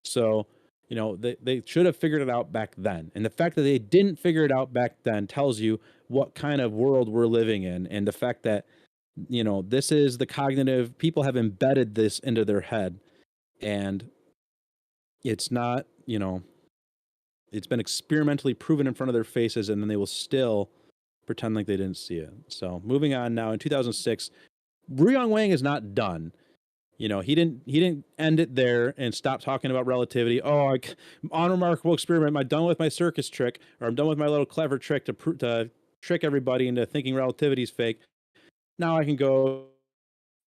So, they should have figured it out back then. And the fact that they didn't figure it out back then tells you what kind of world we're living in. And the fact that, this is the cognitive, people have embedded this into their head. And it's not, it's been experimentally proven in front of their faces, and then they will still pretend like they didn't see it. So moving on now, in 2006, Ruyong Wang is not done. He didn't end it there and stop talking about relativity. Oh, unremarkable experiment. I'm done with my circus trick, or I'm done with my little clever trick to trick everybody into thinking relativity is fake. Now I can go,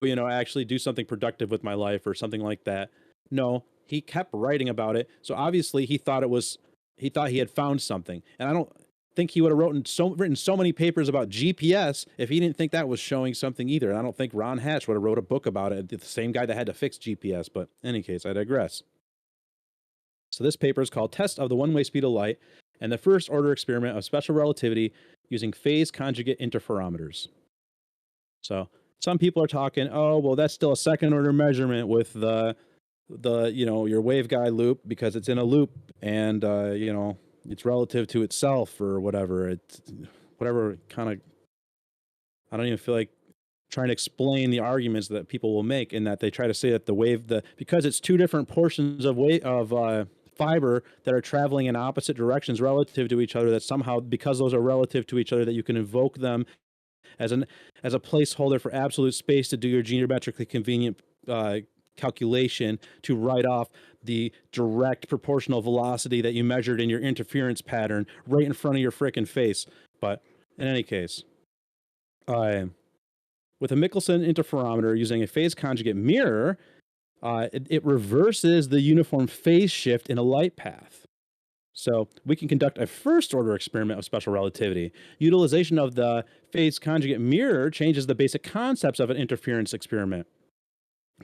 actually do something productive with my life or something like that. No, he kept writing about it. So obviously he thought he had found something. And I don't think he would have written so many papers about GPS if he didn't think that was showing something either. And I don't think Ron Hatch would have wrote a book about it, the same guy that had to fix GPS. But in any case, I digress. So this paper is called Test of the One-Way Speed of Light and the First Order Experiment of Special Relativity using Phase Conjugate Interferometers. So some people are talking, oh, well, that's still a second order measurement with the your waveguide loop, because it's in a loop and, it's relative to itself or whatever. It's whatever kind of, I don't even feel like trying to explain the arguments that people will make, in that they try to say that because it's two different portions of fiber that are traveling in opposite directions relative to each other, that somehow, because those are relative to each other, that you can invoke them as a placeholder for absolute space to do your geometrically convenient calculation to write off the direct proportional velocity that you measured in your interference pattern right in front of your frickin' face. But in any case, with a Michelson interferometer using a phase conjugate mirror, it reverses the uniform phase shift in a light path. So we can conduct a first order experiment of special relativity. Utilization of the phase conjugate mirror changes the basic concepts of an interference experiment.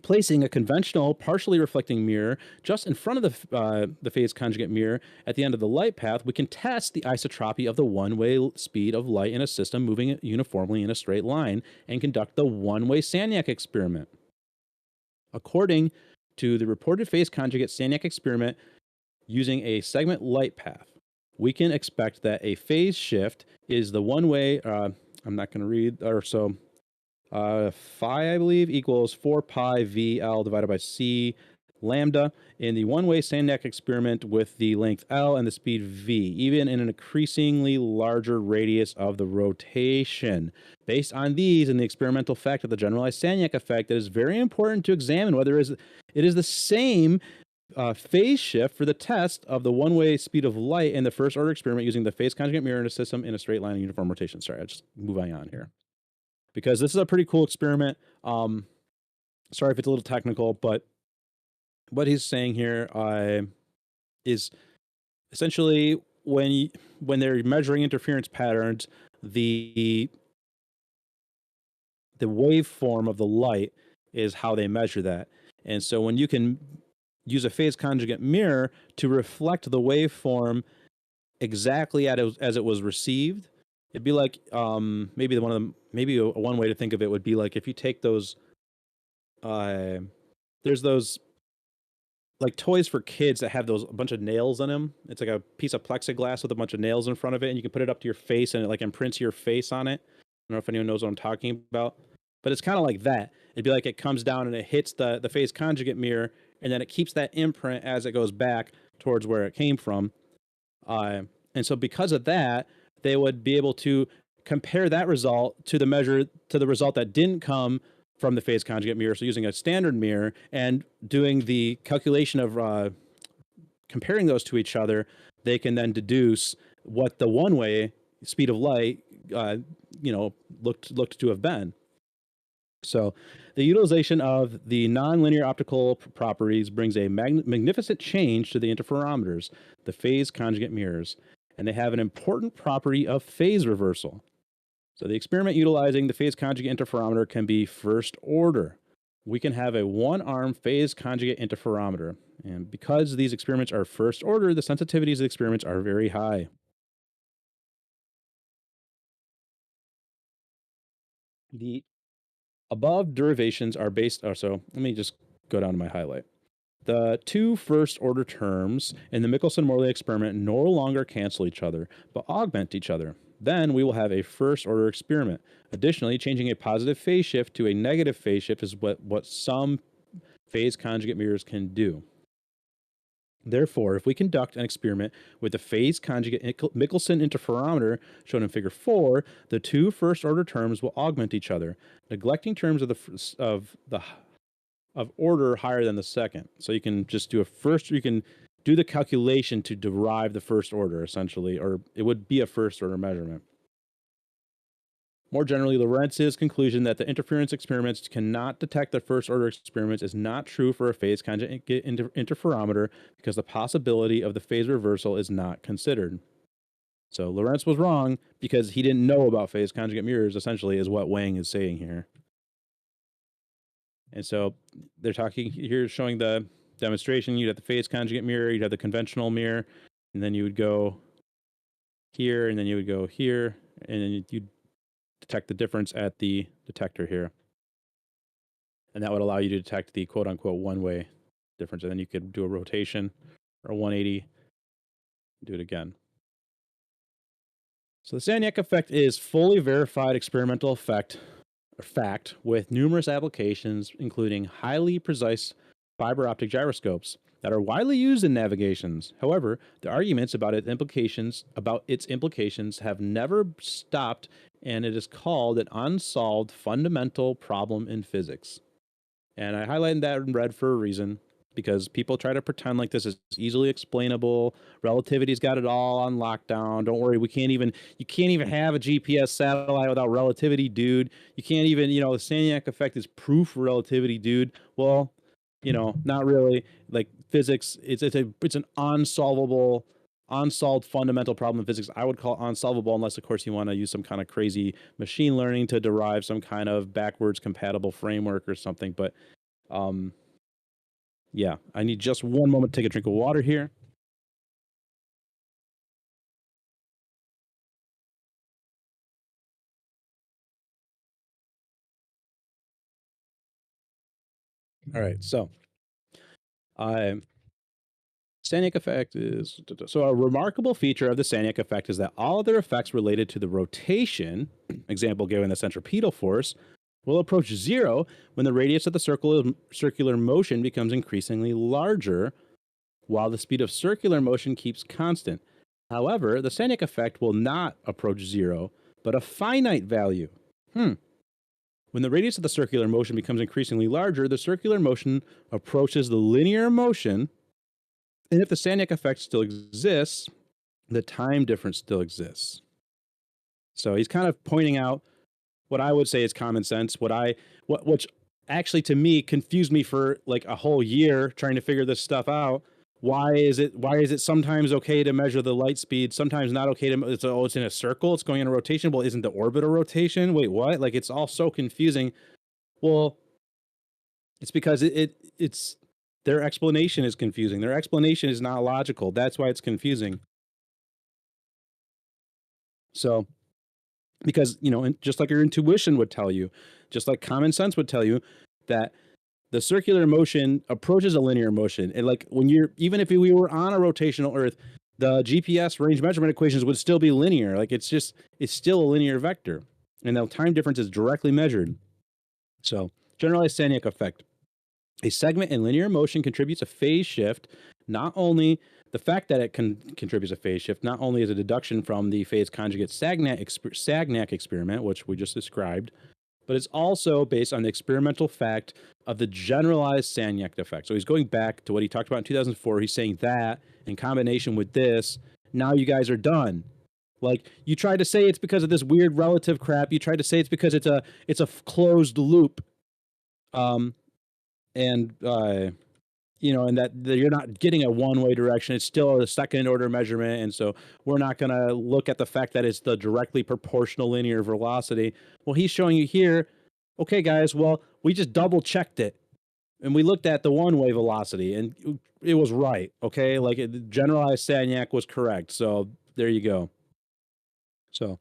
Placing a conventional partially reflecting mirror just in front of the phase conjugate mirror at the end of the light path, we can test the isotropy of the one-way speed of light in a system moving uniformly in a straight line and conduct the one-way Sagnac experiment. According to the reported phase conjugate Sagnac experiment using a segment light path, we can expect that a phase shift is the one-way, I'm not going to read, or so, phi, I believe, equals 4 pi VL divided by C lambda in the one-way Sagnac experiment with the length L and the speed V, even in an increasingly larger radius of the rotation. Based on these and the experimental fact of the generalized Sagnac effect, it is very important to examine whether it is the same phase shift for the test of the one-way speed of light in the first order experiment using the phase conjugate mirror in a system in a straight line of uniform rotation. Sorry, I'll just move on here, because this is a pretty cool experiment. Sorry if it's a little technical, but what he's saying here is essentially when they're measuring interference patterns, the waveform of the light is how they measure that. And so when you can use a phase conjugate mirror to reflect the waveform exactly as it was received, it'd be like maybe one way to think of it would be like if you take those there's those like toys for kids that have those a bunch of nails in them. It's like a piece of plexiglass with a bunch of nails in front of it, and you can put it up to your face and it like imprints your face on it. I don't know if anyone knows what I'm talking about, but it's kind of like that. It'd be like it comes down and it hits the phase conjugate mirror, and then it keeps that imprint as it goes back towards where it came from. And so because of that, they would be able to compare that result to the result that didn't come from the phase conjugate mirror. So using a standard mirror and doing the calculation of comparing those to each other, they can then deduce what the one-way speed of light, looked to have been. So the utilization of the nonlinear optical properties brings a magnificent change to the interferometers, the phase conjugate mirrors, and they have an important property of phase reversal. So the experiment utilizing the phase conjugate interferometer can be first order. We can have a one-arm phase conjugate interferometer. And because these experiments are first order, the sensitivities of the experiments are very high. The above derivations are based, so let me just go down to my highlight. The two first order terms in the Michelson-Morley experiment no longer cancel each other, but augment each other. Then we will have a first order experiment. Additionally, changing a positive phase shift to a negative phase shift is what some phase conjugate mirrors can do. Therefore, if we conduct an experiment with the phase conjugate Michelson interferometer shown in figure 4, the two first order terms will augment each other, neglecting terms of order higher than the second. So you can just do you can do the calculation to derive the first order, essentially, or it would be a first order measurement. More generally, Lorentz's conclusion that the interference experiments cannot detect the first order experiments is not true for a phase conjugate interferometer because the possibility of the phase reversal is not considered. So Lorentz was wrong because he didn't know about phase conjugate mirrors, essentially, is what Wang is saying here. And so they're talking here, showing the demonstration. You'd have the phase conjugate mirror, you'd have the conventional mirror, and then you would go here, and then you would go here, and then you'd detect the difference at the detector here. And that would allow you to detect the quote unquote one-way difference. And then you could do a rotation or a 180, do it again. So the Sagnac effect is fully verified experimental fact with numerous applications, including highly precise fiber optic gyroscopes that are widely used in navigations. However, the arguments about its implications have never stopped, and it is called an unsolved fundamental problem in physics. And I highlighted that in red for a reason, because people try to pretend like this is easily explainable. Relativity's got it all on lockdown. Don't worry, you can't even have a GPS satellite without relativity, dude. You can't even, the Sagnac effect is proof of relativity, dude. Well, not really. Like physics, it's an unsolved fundamental problem in physics. I would call it unsolvable unless, of course, you want to use some kind of crazy machine learning to derive some kind of backwards compatible framework or something. But yeah, I need just one moment to take a drink of water here. All right, so Sagnac effect is, so a remarkable feature of the Sagnac effect is that all other effects related to the rotation, example given the centripetal force, will approach zero when the radius of the circular motion becomes increasingly larger, while the speed of circular motion keeps constant. However, the Sagnac effect will not approach zero, but a finite value. When the radius of the circular motion becomes increasingly larger, the circular motion approaches the linear motion, and if the Sagnac effect still exists, the time difference still exists. So he's kind of pointing out what I would say is common sense, which actually to me confused me for like a whole year trying to figure this stuff out. Why is it sometimes okay to measure the light speed, sometimes not okay to, it's in a circle, it's going in a rotation. Well, isn't the orbit a rotation? Wait, what? Like, it's all so confusing. Well, It's because it's their explanation is confusing. Their explanation is not logical. That's why it's confusing. So, because, just like your intuition would tell you, just like common sense would tell you that the circular motion approaches a linear motion. And like even if we were on a rotational Earth, the GPS range measurement equations would still be linear. Like it's still a linear vector. And the time difference is directly measured. So, generalized Sagnac effect. A segment in linear motion contributes a phase shift. Not only the fact that it contributes a phase shift, not only is a deduction from the phase conjugate Sagnac experiment, which we just described, but it's also based on the experimental fact of the generalized Sagnac effect. So he's going back to what he talked about in 2004. He's saying that in combination with this, now you guys are done. Like you tried to say it's because of this weird relative crap. You tried to say it's because it's a closed loop. And and that you're not getting a one-way direction. It's still a second-order measurement, and so we're not going to look at the fact that it's the directly proportional linear velocity. Well, he's showing you here, okay, guys, well, we just double-checked it, and we looked at the one-way velocity, and it was right, okay? Like, generalized Sagnac was correct, so there you go. So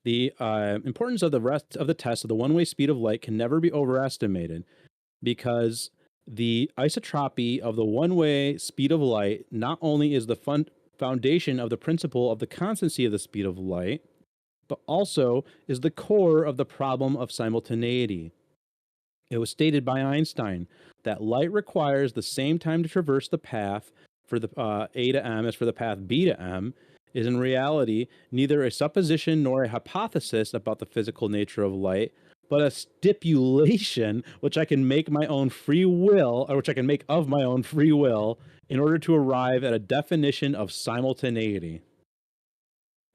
the importance of the rest of the test of the one-way speed of light can never be overestimated, because the isotropy of the one-way speed of light not only is the foundation of the principle of the constancy of the speed of light, but also is the core of the problem of simultaneity. It was stated by Einstein that light requires the same time to traverse the path for the A to M as for the path B to M, is in reality neither a supposition nor a hypothesis about the physical nature of light, but a stipulation which I can make my own free will, or which I can make of my own free will, in order to arrive at a definition of simultaneity.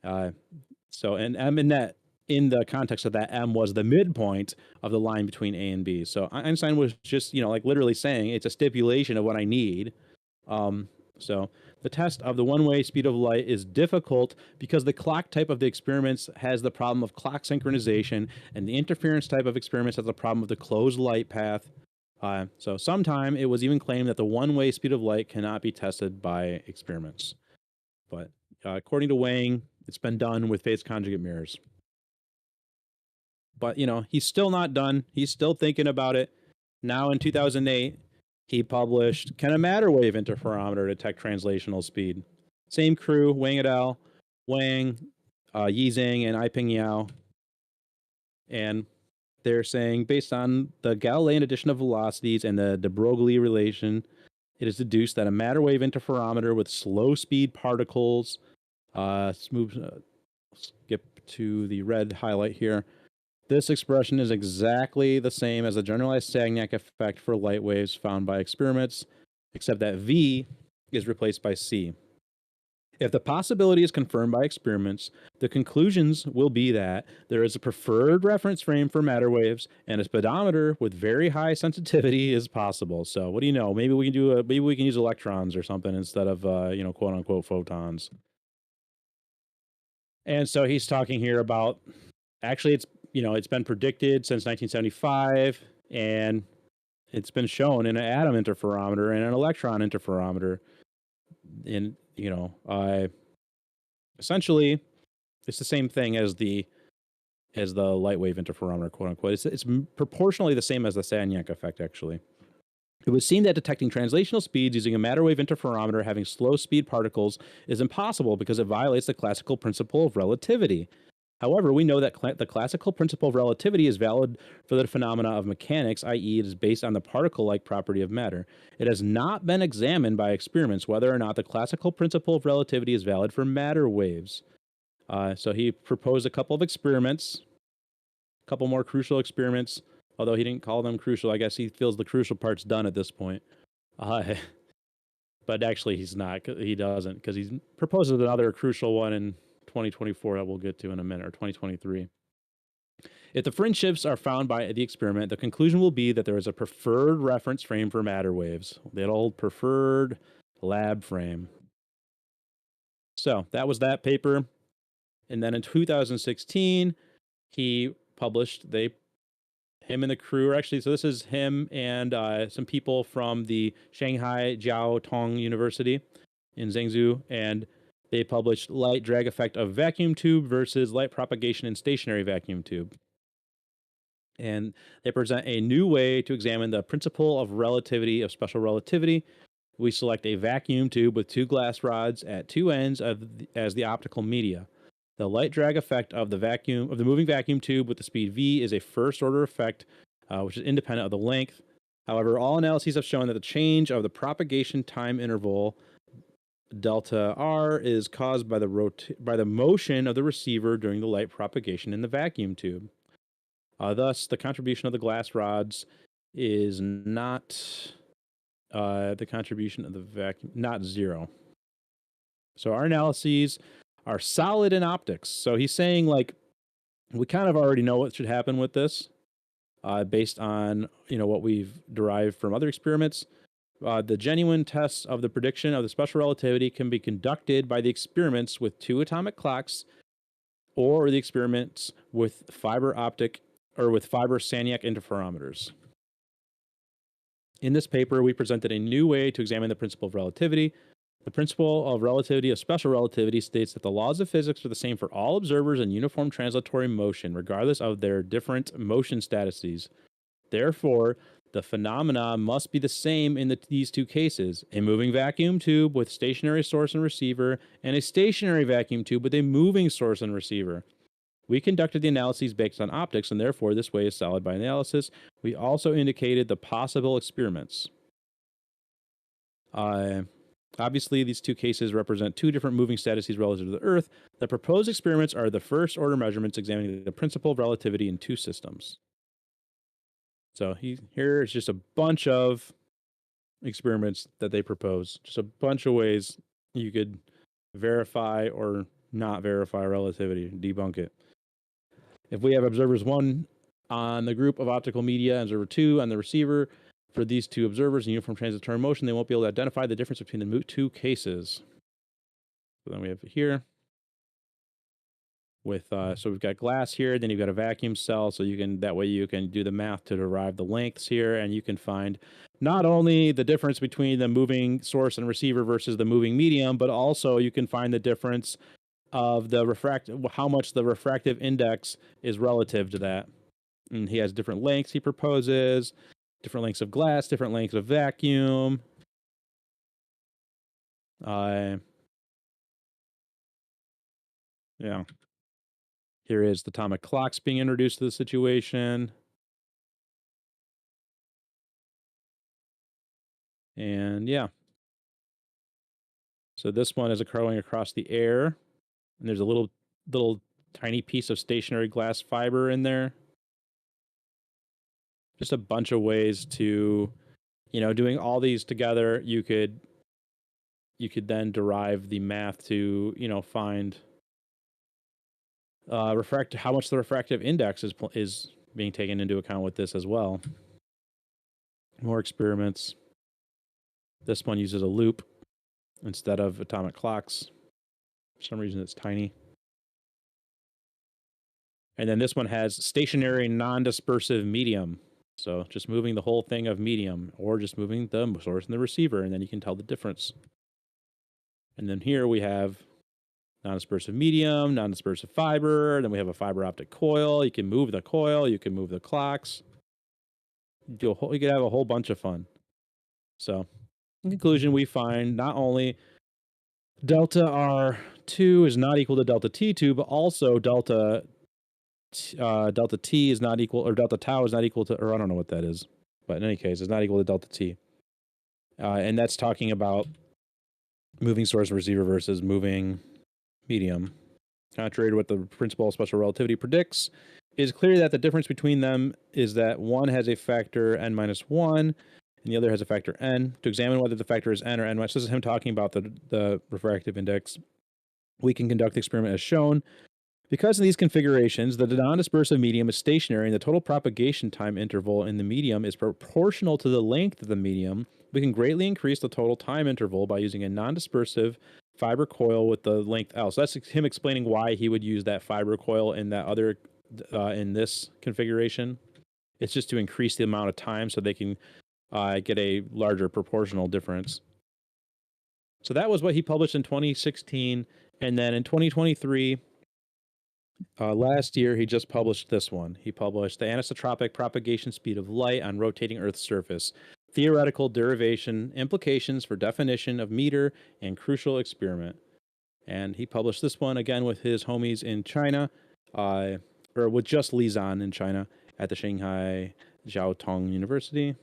So, and M in that, in the context of that, M was the midpoint of the line between A and B. So Einstein was just, like literally saying it's a stipulation of what I need. So the test of the one-way speed of light is difficult because the clock type of the experiments has the problem of clock synchronization, and the interference type of experiments has the problem of the closed light path. So sometime it was even claimed that the one-way speed of light cannot be tested by experiments. But according to Wang, it's been done with phase conjugate mirrors. But, he's still not done. He's still thinking about it. Now in 2008, he published Can a Matter Wave Interferometer Detect Translational Speed? Same crew, Wang et al., Wang, Yi Zhang, and Aiping Yao. And they're saying, based on the Galilean addition of velocities and the de Broglie relation, it is deduced that a matter wave interferometer with slow speed particles, skip to the red highlight here. This expression is exactly the same as the generalized Sagnac effect for light waves found by experiments, except that V is replaced by C. If the possibility is confirmed by experiments, the conclusions will be that there is a preferred reference frame for matter waves, and a speedometer with very high sensitivity is possible. So, what do you know? Maybe we can use electrons or something instead of quote unquote photons. And so he's talking here about, actually, it's been predicted since 1975, and it's been shown in an atom interferometer and an electron interferometer. And essentially, it's the same thing as the light wave interferometer, quote unquote. It's proportionally the same as the Sagnac effect, actually. It would seem that detecting translational speeds using a matter wave interferometer having slow speed particles is impossible because it violates the classical principle of relativity. However, we know that the classical principle of relativity is valid for the phenomena of mechanics, i.e., it is based on the particle-like property of matter. It has not been examined by experiments whether or not the classical principle of relativity is valid for matter waves. So he proposed a couple of experiments, a couple more crucial experiments, although he didn't call them crucial. I guess he feels the crucial part's done at this point. But actually, he's not. He doesn't, because he proposes another crucial one in 2024 that we'll get to in a minute, or 2023. If the fringe shifts are found by the experiment, the conclusion will be that there is a preferred reference frame for matter waves, that old preferred lab frame. So that was that paper. And then in 2016, they him and the crew are actually, so this is him and some people from the Shanghai Jiao Tong University in Zhengzhou, and they published light drag effect of vacuum tube versus light propagation in stationary vacuum tube. And they present a new way to examine the principle of relativity of special relativity. We select a vacuum tube with two glass rods at two ends as the optical media. The light drag effect of the moving vacuum tube with the speed v is a first order effect, which is independent of the length. However, all analyses have shown that the change of the propagation time interval delta r is caused by the motion of the receiver during the light propagation in the vacuum tube. Thus, the contribution of the glass rods is not the contribution of the vacuum, not zero. So our analyses are solid in optics. So he's saying, like, we kind of already know what should happen with this, based on what we've derived from other experiments. The genuine tests of the prediction of the special relativity can be conducted by the experiments with two atomic clocks, or the experiments with fiber optic or with fiber Sagnac interferometers. In this paper, we presented a new way to examine the principle of relativity. The principle of relativity of special relativity states that the laws of physics are the same for all observers in uniform translatory motion, regardless of their different motion statuses. Therefore, the phenomena must be the same in these two cases: a moving vacuum tube with stationary source and receiver, and a stationary vacuum tube with a moving source and receiver. We conducted the analyses based on optics, and therefore this way is solid by analysis. We also indicated the possible experiments. Obviously, these two cases represent two different moving statuses relative to the Earth. The proposed experiments are the first order measurements examining the principle of relativity in two systems. So here is just a bunch of experiments that they propose. Just a bunch of ways you could verify or not verify relativity, debunk it. If we have observers 1 on the group of optical media and observer 2 on the receiver, for these two observers in uniform transitory motion, they won't be able to identify the difference between the two cases. So then we have it here with, so we've got glass here, then you've got a vacuum cell, so that way you can do the math to derive the lengths here, and you can find not only the difference between the moving source and receiver versus the moving medium, but also you can find the difference of how much the refractive index is relative to that. And he has different lengths he proposes, different lengths of glass, different lengths of vacuum. Yeah. Here is the atomic clocks being introduced to the situation. And yeah. So this one is occurring across the air, and there's a little tiny piece of stationary glass fiber in there. Just a bunch of ways to, doing all these together, you could then derive the math to, find how much the refractive index is being taken into account with this as well. More experiments. This one uses a loop instead of atomic clocks. For some reason, it's tiny. And then this one has stationary non-dispersive medium. So just moving the whole thing of medium, or just moving the source and the receiver, and then you can tell the difference. And then here we have non-dispersive medium, non-dispersive fiber, then we have a fiber optic coil. You can move the coil, you can move the clocks. You could have a whole bunch of fun. So, in conclusion, we find not only delta R2 is not equal to delta T2, but also delta T is not equal, or delta tau is not equal to, or I don't know what that is, but in any case, it's not equal to delta T. And that's talking about moving source and receiver versus moving medium. Contrary to what the principle of special relativity predicts, it is clear that the difference between them is that one has a factor n minus 1, and the other has a factor n. To examine whether the factor is n or n minus, this is him talking about the refractive index. We can conduct the experiment as shown. Because in these configurations, the non-dispersive medium is stationary and the total propagation time interval in the medium is proportional to the length of the medium, we can greatly increase the total time interval by using a non-dispersive fiber coil with the length L. So that's him explaining why he would use that fiber coil in that other, in this configuration. It's just to increase the amount of time so they can get a larger proportional difference. So that was what he published in 2016. And then in 2023, last year, he just published this one. He published The Anisotropic Propagation Speed of Light on Rotating Earth's Surface, Theoretical Derivation, Implications for Definition of Meter, and Crucial Experiment. And he published this one again with his homies in China, or with just Li Zan in China at the Shanghai Jiao Tong University.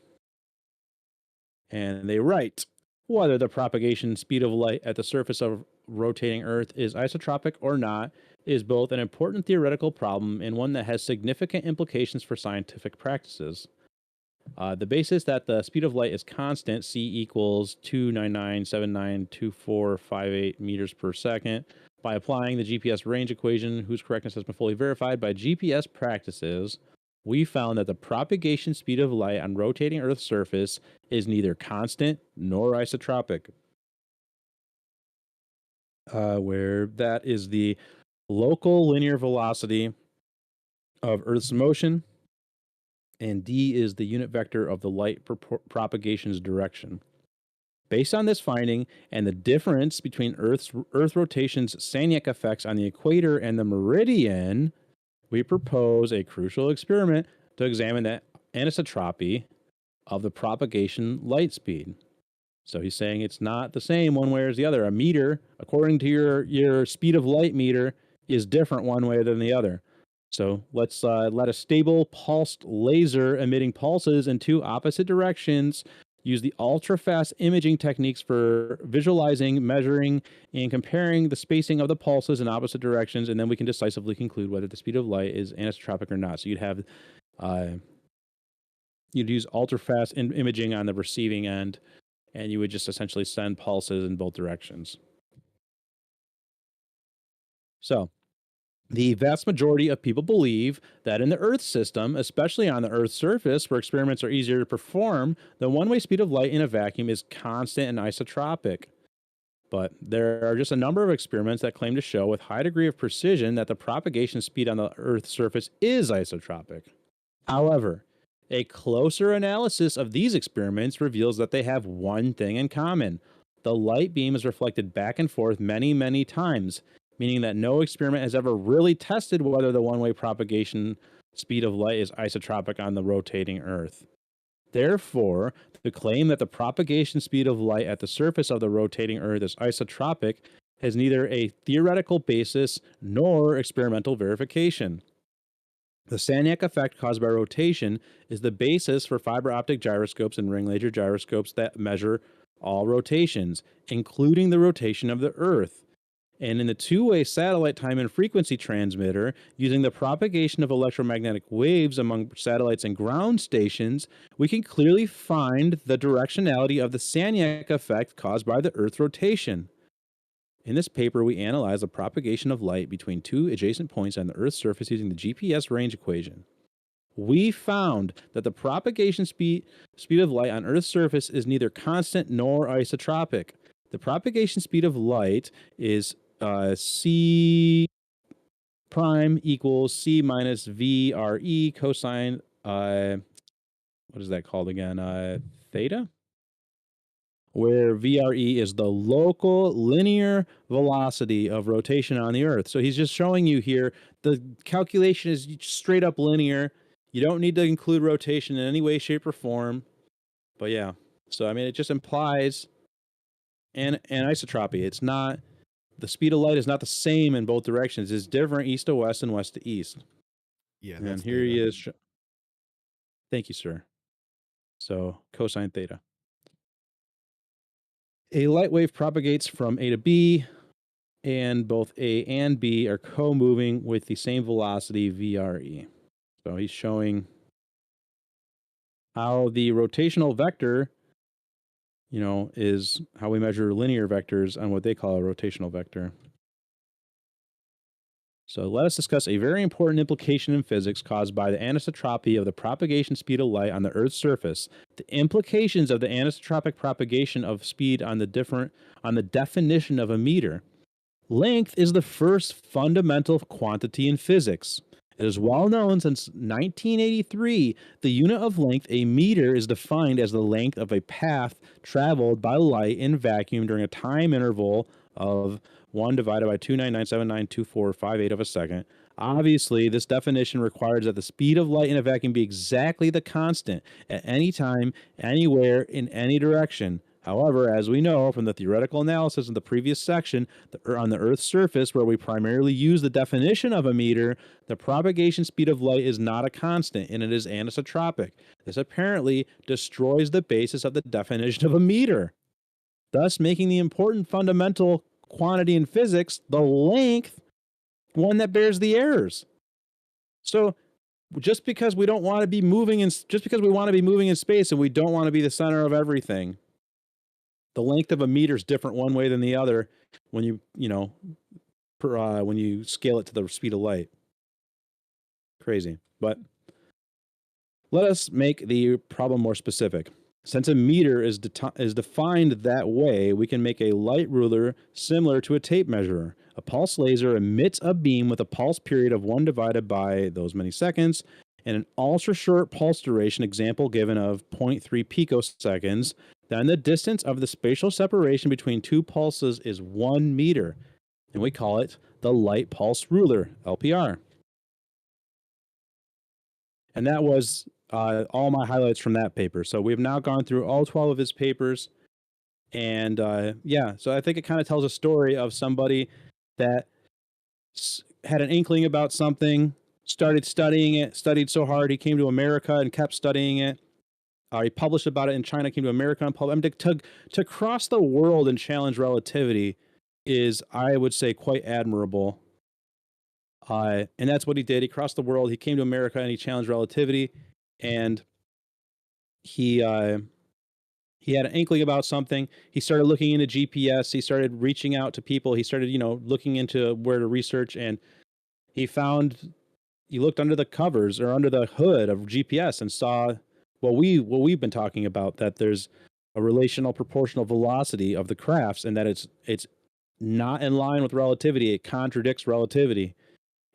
And they write, whether the propagation speed of light at the surface of rotating Earth is isotropic or not is both an important theoretical problem and one that has significant implications for scientific practices. The basis that the speed of light is constant, c equals 299792458 meters per second, by applying the GPS range equation, whose correctness has been fully verified by GPS practices, we found that the propagation speed of light on rotating Earth's surface is neither constant nor isotropic. Where that is the local linear velocity of Earth's motion, and d is the unit vector of the light propagation's direction. Based on this finding and the difference between Earth rotation's Sagnac effects on the equator and the meridian, we propose a crucial experiment to examine the anisotropy of the propagation light speed. So he's saying it's not the same one way as the other. A meter, according to your speed of light meter, is different one way than the other. So let's let a stable pulsed laser emitting pulses in two opposite directions use the ultra-fast imaging techniques for visualizing, measuring, and comparing the spacing of the pulses in opposite directions, and then we can decisively conclude whether the speed of light is anisotropic or not. So you'd have you'd use ultra-fast imaging on the receiving end, and you would just essentially send pulses in both directions. So the vast majority of people believe that in the Earth system, especially on the Earth's surface, where experiments are easier to perform, the one-way speed of light in a vacuum is constant and isotropic. But there are just a number of experiments that claim to show with high degree of precision that the propagation speed on the Earth's surface is isotropic. However, a closer analysis of these experiments reveals that they have one thing in common. The light beam is reflected back and forth many, many times, meaning that no experiment has ever really tested whether the one-way propagation speed of light is isotropic on the rotating Earth. Therefore, the claim that the propagation speed of light at the surface of the rotating Earth is isotropic has neither a theoretical basis nor experimental verification. The Sagnac effect caused by rotation is the basis for fiber optic gyroscopes and ring laser gyroscopes that measure all rotations, including the rotation of the Earth. And in the two-way satellite time and frequency transmitter, using the propagation of electromagnetic waves among satellites and ground stations, we can clearly find the directionality of the Sagnac effect caused by the Earth's rotation. In this paper, we analyze the propagation of light between two adjacent points on the Earth's surface using the GPS range equation. We found that the propagation speed of light on Earth's surface is neither constant nor isotropic. The propagation speed of light is c prime equals c minus VRE cosine, what is that called again? Theta? Where VRE is the local linear velocity of rotation on the Earth. So he's just showing you here, the calculation is straight up linear. You don't need to include rotation in any way, shape, or form. But yeah, so I mean, it just implies an isotropy. It's not, the speed of light is not the same in both directions. It's different east to west and west to east. Yeah, And here he is. Thank you, sir. So cosine theta. A light wave propagates from A to B, and both A and B are co-moving with the same velocity, VRE. So he's showing how the rotational vector, is how we measure linear vectors on what they call a rotational vector. So let us discuss a very important implication in physics caused by the anisotropy of the propagation speed of light on the Earth's surface. The implications of the anisotropic propagation of speed on the definition of a meter. Length is the first fundamental quantity in physics. It is well known since 1983, the unit of length, a meter, is defined as the length of a path traveled by light in vacuum during a time interval of 1 divided by 299792458 of a second. Obviously, this definition requires that the speed of light in a vacuum be exactly the constant at any time, anywhere, in any direction. However, as we know from the theoretical analysis in the previous section, on the Earth's surface, where we primarily use the definition of a meter, the propagation speed of light is not a constant, and it is anisotropic. This apparently destroys the basis of the definition of a meter, thus making the important fundamental quantity in physics, the length, one that bears the errors. So just because we don't want to be moving in, just because we want to be moving in space and we don't want to be the center of everything, the length of a meter is different one way than the other when when you scale it to the speed of light. Crazy. But let us make the problem more specific. Since a meter is defined that way, we can make a light ruler similar to a tape measure. A pulse laser emits a beam with a pulse period of 1 divided by those many seconds, and an ultra short pulse duration, example given of 0.3 picoseconds. Then the distance of the spatial separation between two pulses is 1 meter, and we call it the light pulse ruler, LPR. And that was all my highlights from that paper. So we've now gone through all 12 of his papers. And so I think it kind of tells a story of somebody that had an inkling about something, started studying it, studied so hard, he came to America and kept studying it. He published about it in China, came to America and published. I mean, to cross the world and challenge relativity is, I would say, quite admirable. And that's what he did. He crossed the world. He came to America and he challenged relativity. And he had an inkling about something. He started looking into GPS. He started reaching out to people. He started, looking into where to research. And he looked under the covers or under the hood of GPS and saw what we've been talking about, that there's a relational proportional velocity of the crafts, and that it's not in line with relativity. It contradicts relativity.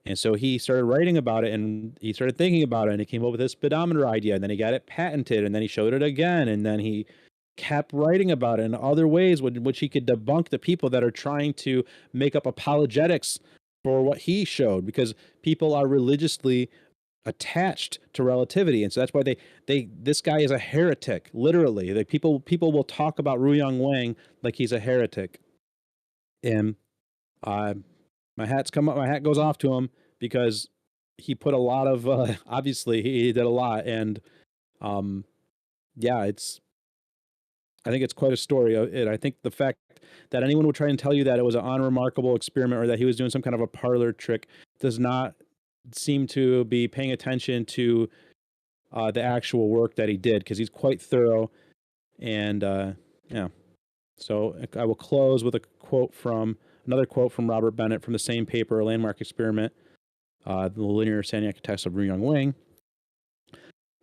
And so he started writing about it, and he started thinking about it, and he came up with this speedometer idea, and then he got it patented, and then he showed it again, and then he kept writing about it in other ways in which he could debunk the people that are trying to make up apologetics for what he showed, because people are religiously attached to relativity, and so that's why this guy is a heretic, literally. Like people will talk about Ruyong Wang like he's a heretic. And my hat goes off to him, because he put a lot of obviously he did a lot. And I think it's quite a story. I think the fact that anyone would try and tell you that it was an unremarkable experiment or that he was doing some kind of a parlor trick does not seem to be paying attention to the actual work that he did, because he's quite thorough. And so I will close with another quote from Robert Bennett from the same paper, A Landmark Experiment, the linear Sagnac test of Ruyong Wang.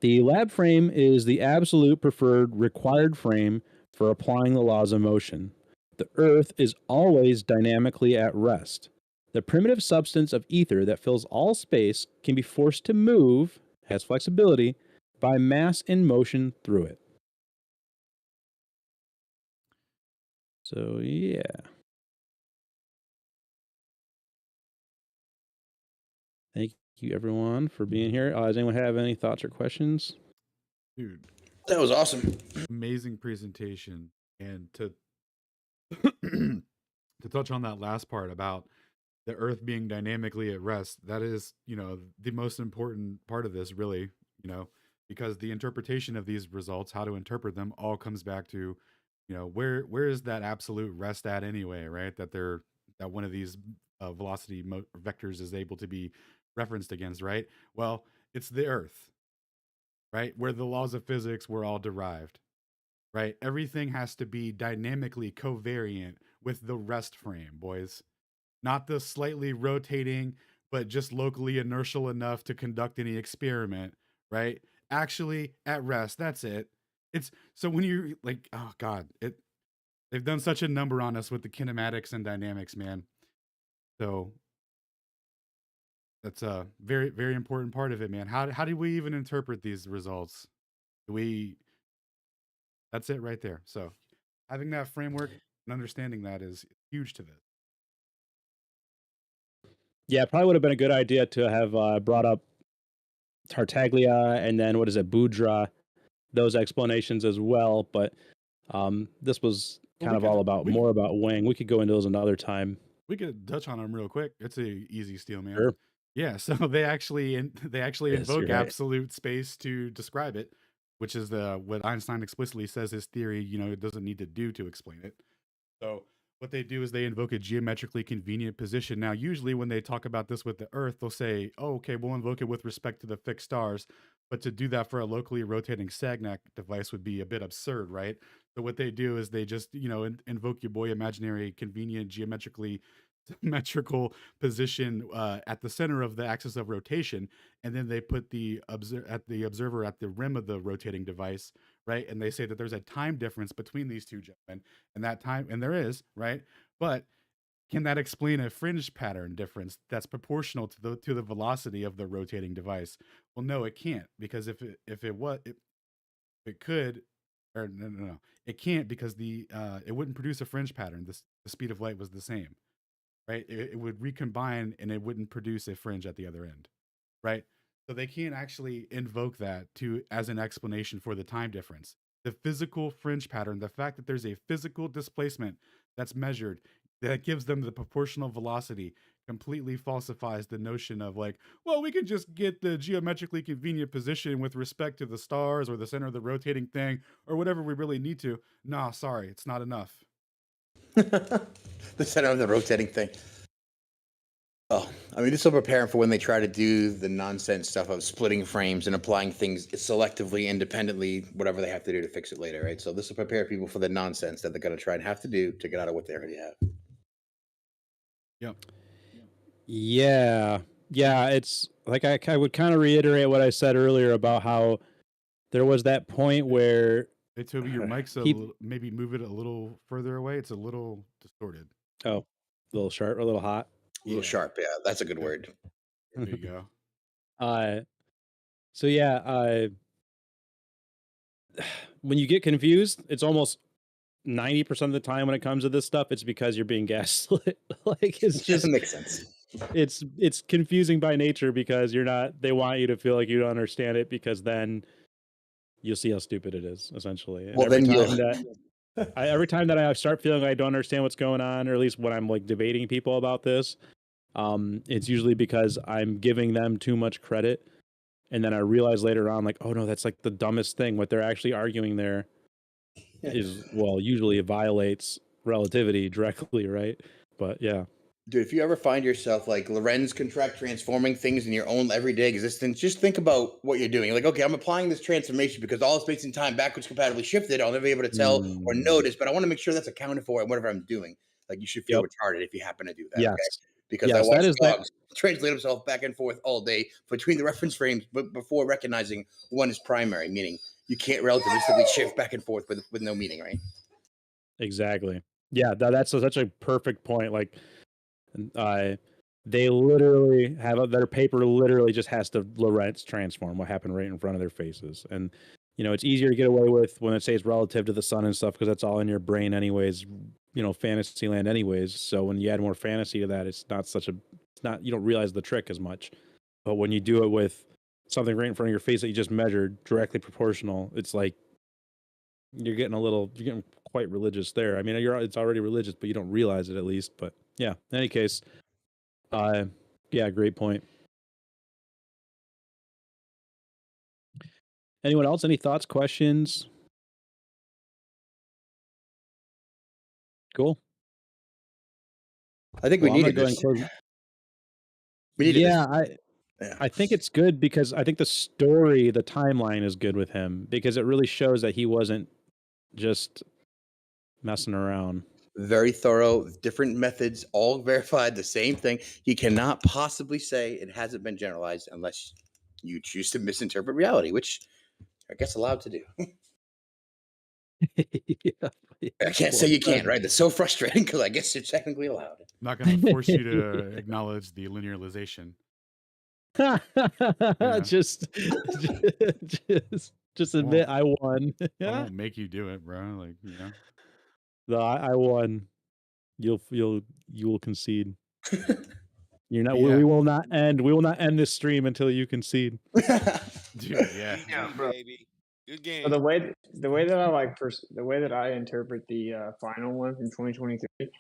The lab frame is the absolute preferred required frame for applying the laws of motion. The Earth is always dynamically at rest. The primitive substance of ether that fills all space can be forced to move, has flexibility, by mass in motion through it. So, yeah. Thank you, everyone, for being here. Does anyone have any thoughts or questions? Dude, That was awesome. amazing presentation. And to to touch on that last part about the Earth being dynamically at rest, that is, the most important part of this, really, because the interpretation of these results, how to interpret them, all comes back to, where is that absolute rest at anyway, right? That one of these velocity vectors is able to be referenced against, right? Well, it's the Earth, right? Where the laws of physics were all derived, right? Everything has to be dynamically covariant with the rest frame, boys. Not the slightly rotating, but just locally inertial enough to conduct any experiment, right? Actually at rest. That's it. It's so when you're like, oh God, they've done such a number on us with the kinematics and dynamics, man. So That's a very, very important part of it, man. How do we even interpret these results? Do we That's it right there. So having that framework and understanding that is huge to this. Yeah, probably would have been a good idea to have brought up Tartaglia and then what is it, Boudra, those explanations as well. But this was Well, kind of all about we more about Wang. We could go into those another time. we could touch on them real quick. It's a easy steal, man. Sure. Yeah, so they actually Yes, invoke you're right. absolute space to describe it, which is the what Einstein explicitly says his theory, it doesn't need to do to explain it. So what they do is they invoke a geometrically convenient position. Now, usually when they talk about this with the Earth, they'll say, "Oh, okay, we'll invoke it with respect to the fixed stars." But to do that for a locally rotating Sagnac device would be a bit absurd, right? So what they do is they just, invoke your boy imaginary convenient geometrically symmetrical position at the center of the axis of rotation, and then they put the observer at the rim of the rotating device, right? And they say that there's a time difference between these two gentlemen, and there is, right? But can that explain a fringe pattern difference that's proportional to the velocity of the rotating device? Well, no, it can't, because if it could, or no, it can't, because the it wouldn't produce a fringe pattern. The speed of light was the same, right? It would recombine and it wouldn't produce a fringe at the other end, right? So they can't actually invoke that to as an explanation for the time difference. The physical fringe pattern, the fact that there's a physical displacement that's measured that gives them the proportional velocity, completely falsifies the notion of, like, well, we can just get the geometrically convenient position with respect to the stars or the center of the rotating thing or whatever we really need to. Nah, sorry, it's not enough. The center of the rotating thing. Oh, I mean, this will prepare them for when they try to do the nonsense stuff of splitting frames and applying things selectively, independently, whatever they have to do to fix it later, right? So this will prepare people for the nonsense that they're going to try and have to do to get out of what they already have. Yep. Yeah. Yeah, it's like I would kind of reiterate what I said earlier about how there was that point where Hey, Toby, your mic's maybe move it a little further away. It's a little distorted. oh, a little sharp, a little hot. A little sharp, yeah. That's a good Yeah. word. There you go. So yeah, when you get confused, it's almost 90% of the time when it comes to this stuff, it's because you're being gaslit. Like it's It just doesn't make sense. it's confusing by nature because they want you to feel like you don't understand it, because then you'll see how stupid it is, essentially. And Well, every then time every time that I start feeling like I don't understand what's going on, or at least when I'm like debating people about this, it's usually because I'm giving them too much credit. And then I realize later on, like, oh no, that's like the dumbest thing. What they're actually arguing there is, well, usually it violates relativity directly, right? But yeah. Dude, if you ever find yourself like Lorentz contract transforming things in your own everyday existence, just think about what you're doing. You're like, okay, I'm applying this transformation because all space and time backwards compatibly shifted. I'll never be able to tell or notice, but I want to make sure that's accounted for in whatever I'm doing. Like, you should feel Yep. retarded if you happen to do that. Yes. Okay? Because I Yes, watch that is that. dogs translate themselves back and forth all day between the reference frames, but before recognizing one is primary, meaning you can't relativistically shift back and forth with no meaning, right? Exactly. Yeah, that's such a perfect point. Like, they literally have their paper literally just has to Lorentz transform what happened right in front of their faces. And it's easier to get away with when it says relative to the sun and stuff, because that's all in your brain anyways, fantasy land anyways. So when you add more fantasy to that, it's not, you don't realize the trick as much. But when you do it with something right in front of your face that you just measured directly proportional, it's like you're getting quite religious there. I mean, it's already religious, but you don't realize it, at least. But yeah, in any case, yeah, great point. Anyone else? Any thoughts, questions? Cool. I think Well, we I'm gonna needed go ahead this. and close. We needed Yeah, this. I think it's good because I think the story, the timeline is good with him, because it really shows that he wasn't just messing around. Very thorough, different methods, all verified the same thing. He cannot possibly say it hasn't been generalized unless you choose to misinterpret reality, which I guess allowed to do. Yeah, I can't say you can't, right? That's so frustrating because I guess it's technically allowed. I'm not going to force you to acknowledge the linearization. Yeah. just admit I won. I Yeah. won't make you do it, bro. Like, No, I won. You will concede. You're not. Yeah. We will not end. We will not end this stream until you concede. Dude, yeah. Good Yeah, game, bro. baby. Good game. But the way that I like the way that I interpret the final one from 2023,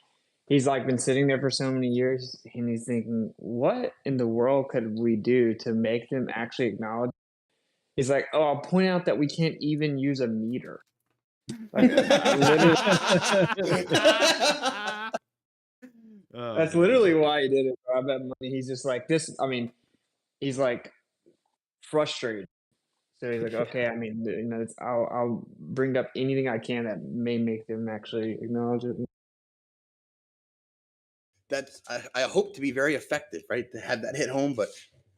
he's like been sitting there for so many years, and he's thinking, what in the world could we do to make them actually acknowledge? He's like, oh, I'll point out that we can't even use a meter. Like, literally, Oh, that's man. literally why he did it. Bro. I bet money. He's just like this. I mean, he's like frustrated. So he's like, okay, I mean, I'll bring up anything I can that may make them actually acknowledge it. That's I hope to be very effective, right? To have that hit home, but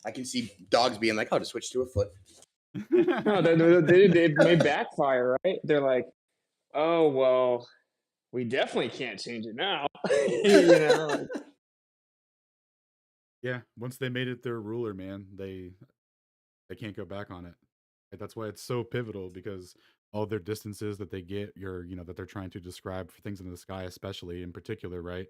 I can see dogs being like, "I'll just switch to a foot." No, they may backfire, right? They're like, oh well, we definitely can't change it now. You know, like, Yeah, once they made it their ruler, man, they can't go back on it. Right? That's why it's so pivotal, because all their distances that they get, that they're trying to describe for things in the sky, especially in particular, right?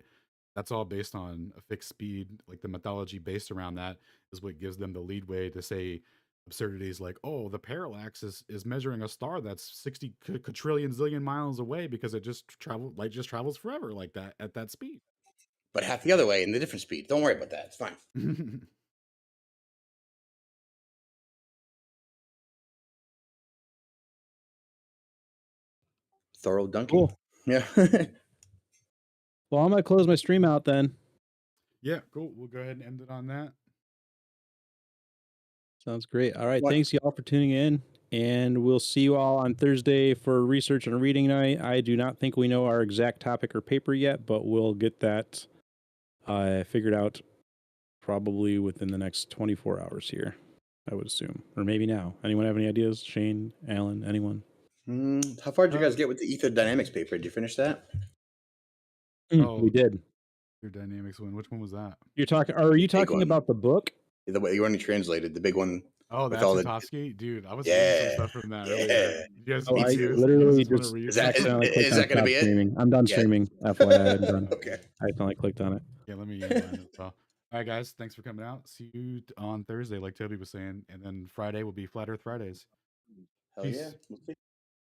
That's all based on a fixed speed. Like, the mythology based around that is what gives them the leadway to say absurdities like, "Oh, the parallax is measuring a star that's 60 quadrillion zillion miles away because light just travels forever like that at that speed." But half the other way in the different speed. Don't worry about that. It's fine. Thorough dunking. Cool. Yeah. Well, I'm gonna close my stream out then. Yeah, cool. We'll go ahead and end it on that. Sounds great. All right. What? Thanks, y'all, for tuning in. And we'll see you all on Thursday for research and reading night. I do not think we know our exact topic or paper yet, but we'll get that figured out probably within the next 24 hours here, I would assume. Or maybe now. Anyone have any ideas? Shane, Alan, anyone? How far did you guys get with the Ether Dynamics paper? Did you finish that? Oh, We did. Your dynamics one. Which one was that? Are you Big talking one. about the book? The way you only translated, the big one. Oh, with that's all the- Tofsky? Dude, I was reading some Yeah. stuff from that Yeah. earlier. You guys, Oh, me I too. literally You guys wanna just read Is that- accidentally clicked is on that gonna stop be it? streaming. I'm done Yeah. streaming. FYI, I'm done. Okay. I accidentally clicked on it. Yeah, let me mine as well. All right, guys, thanks for coming out. See you on Thursday, like Toby was saying, and then Friday will be Flat Earth Fridays. Hell Peace. yeah. We'll see.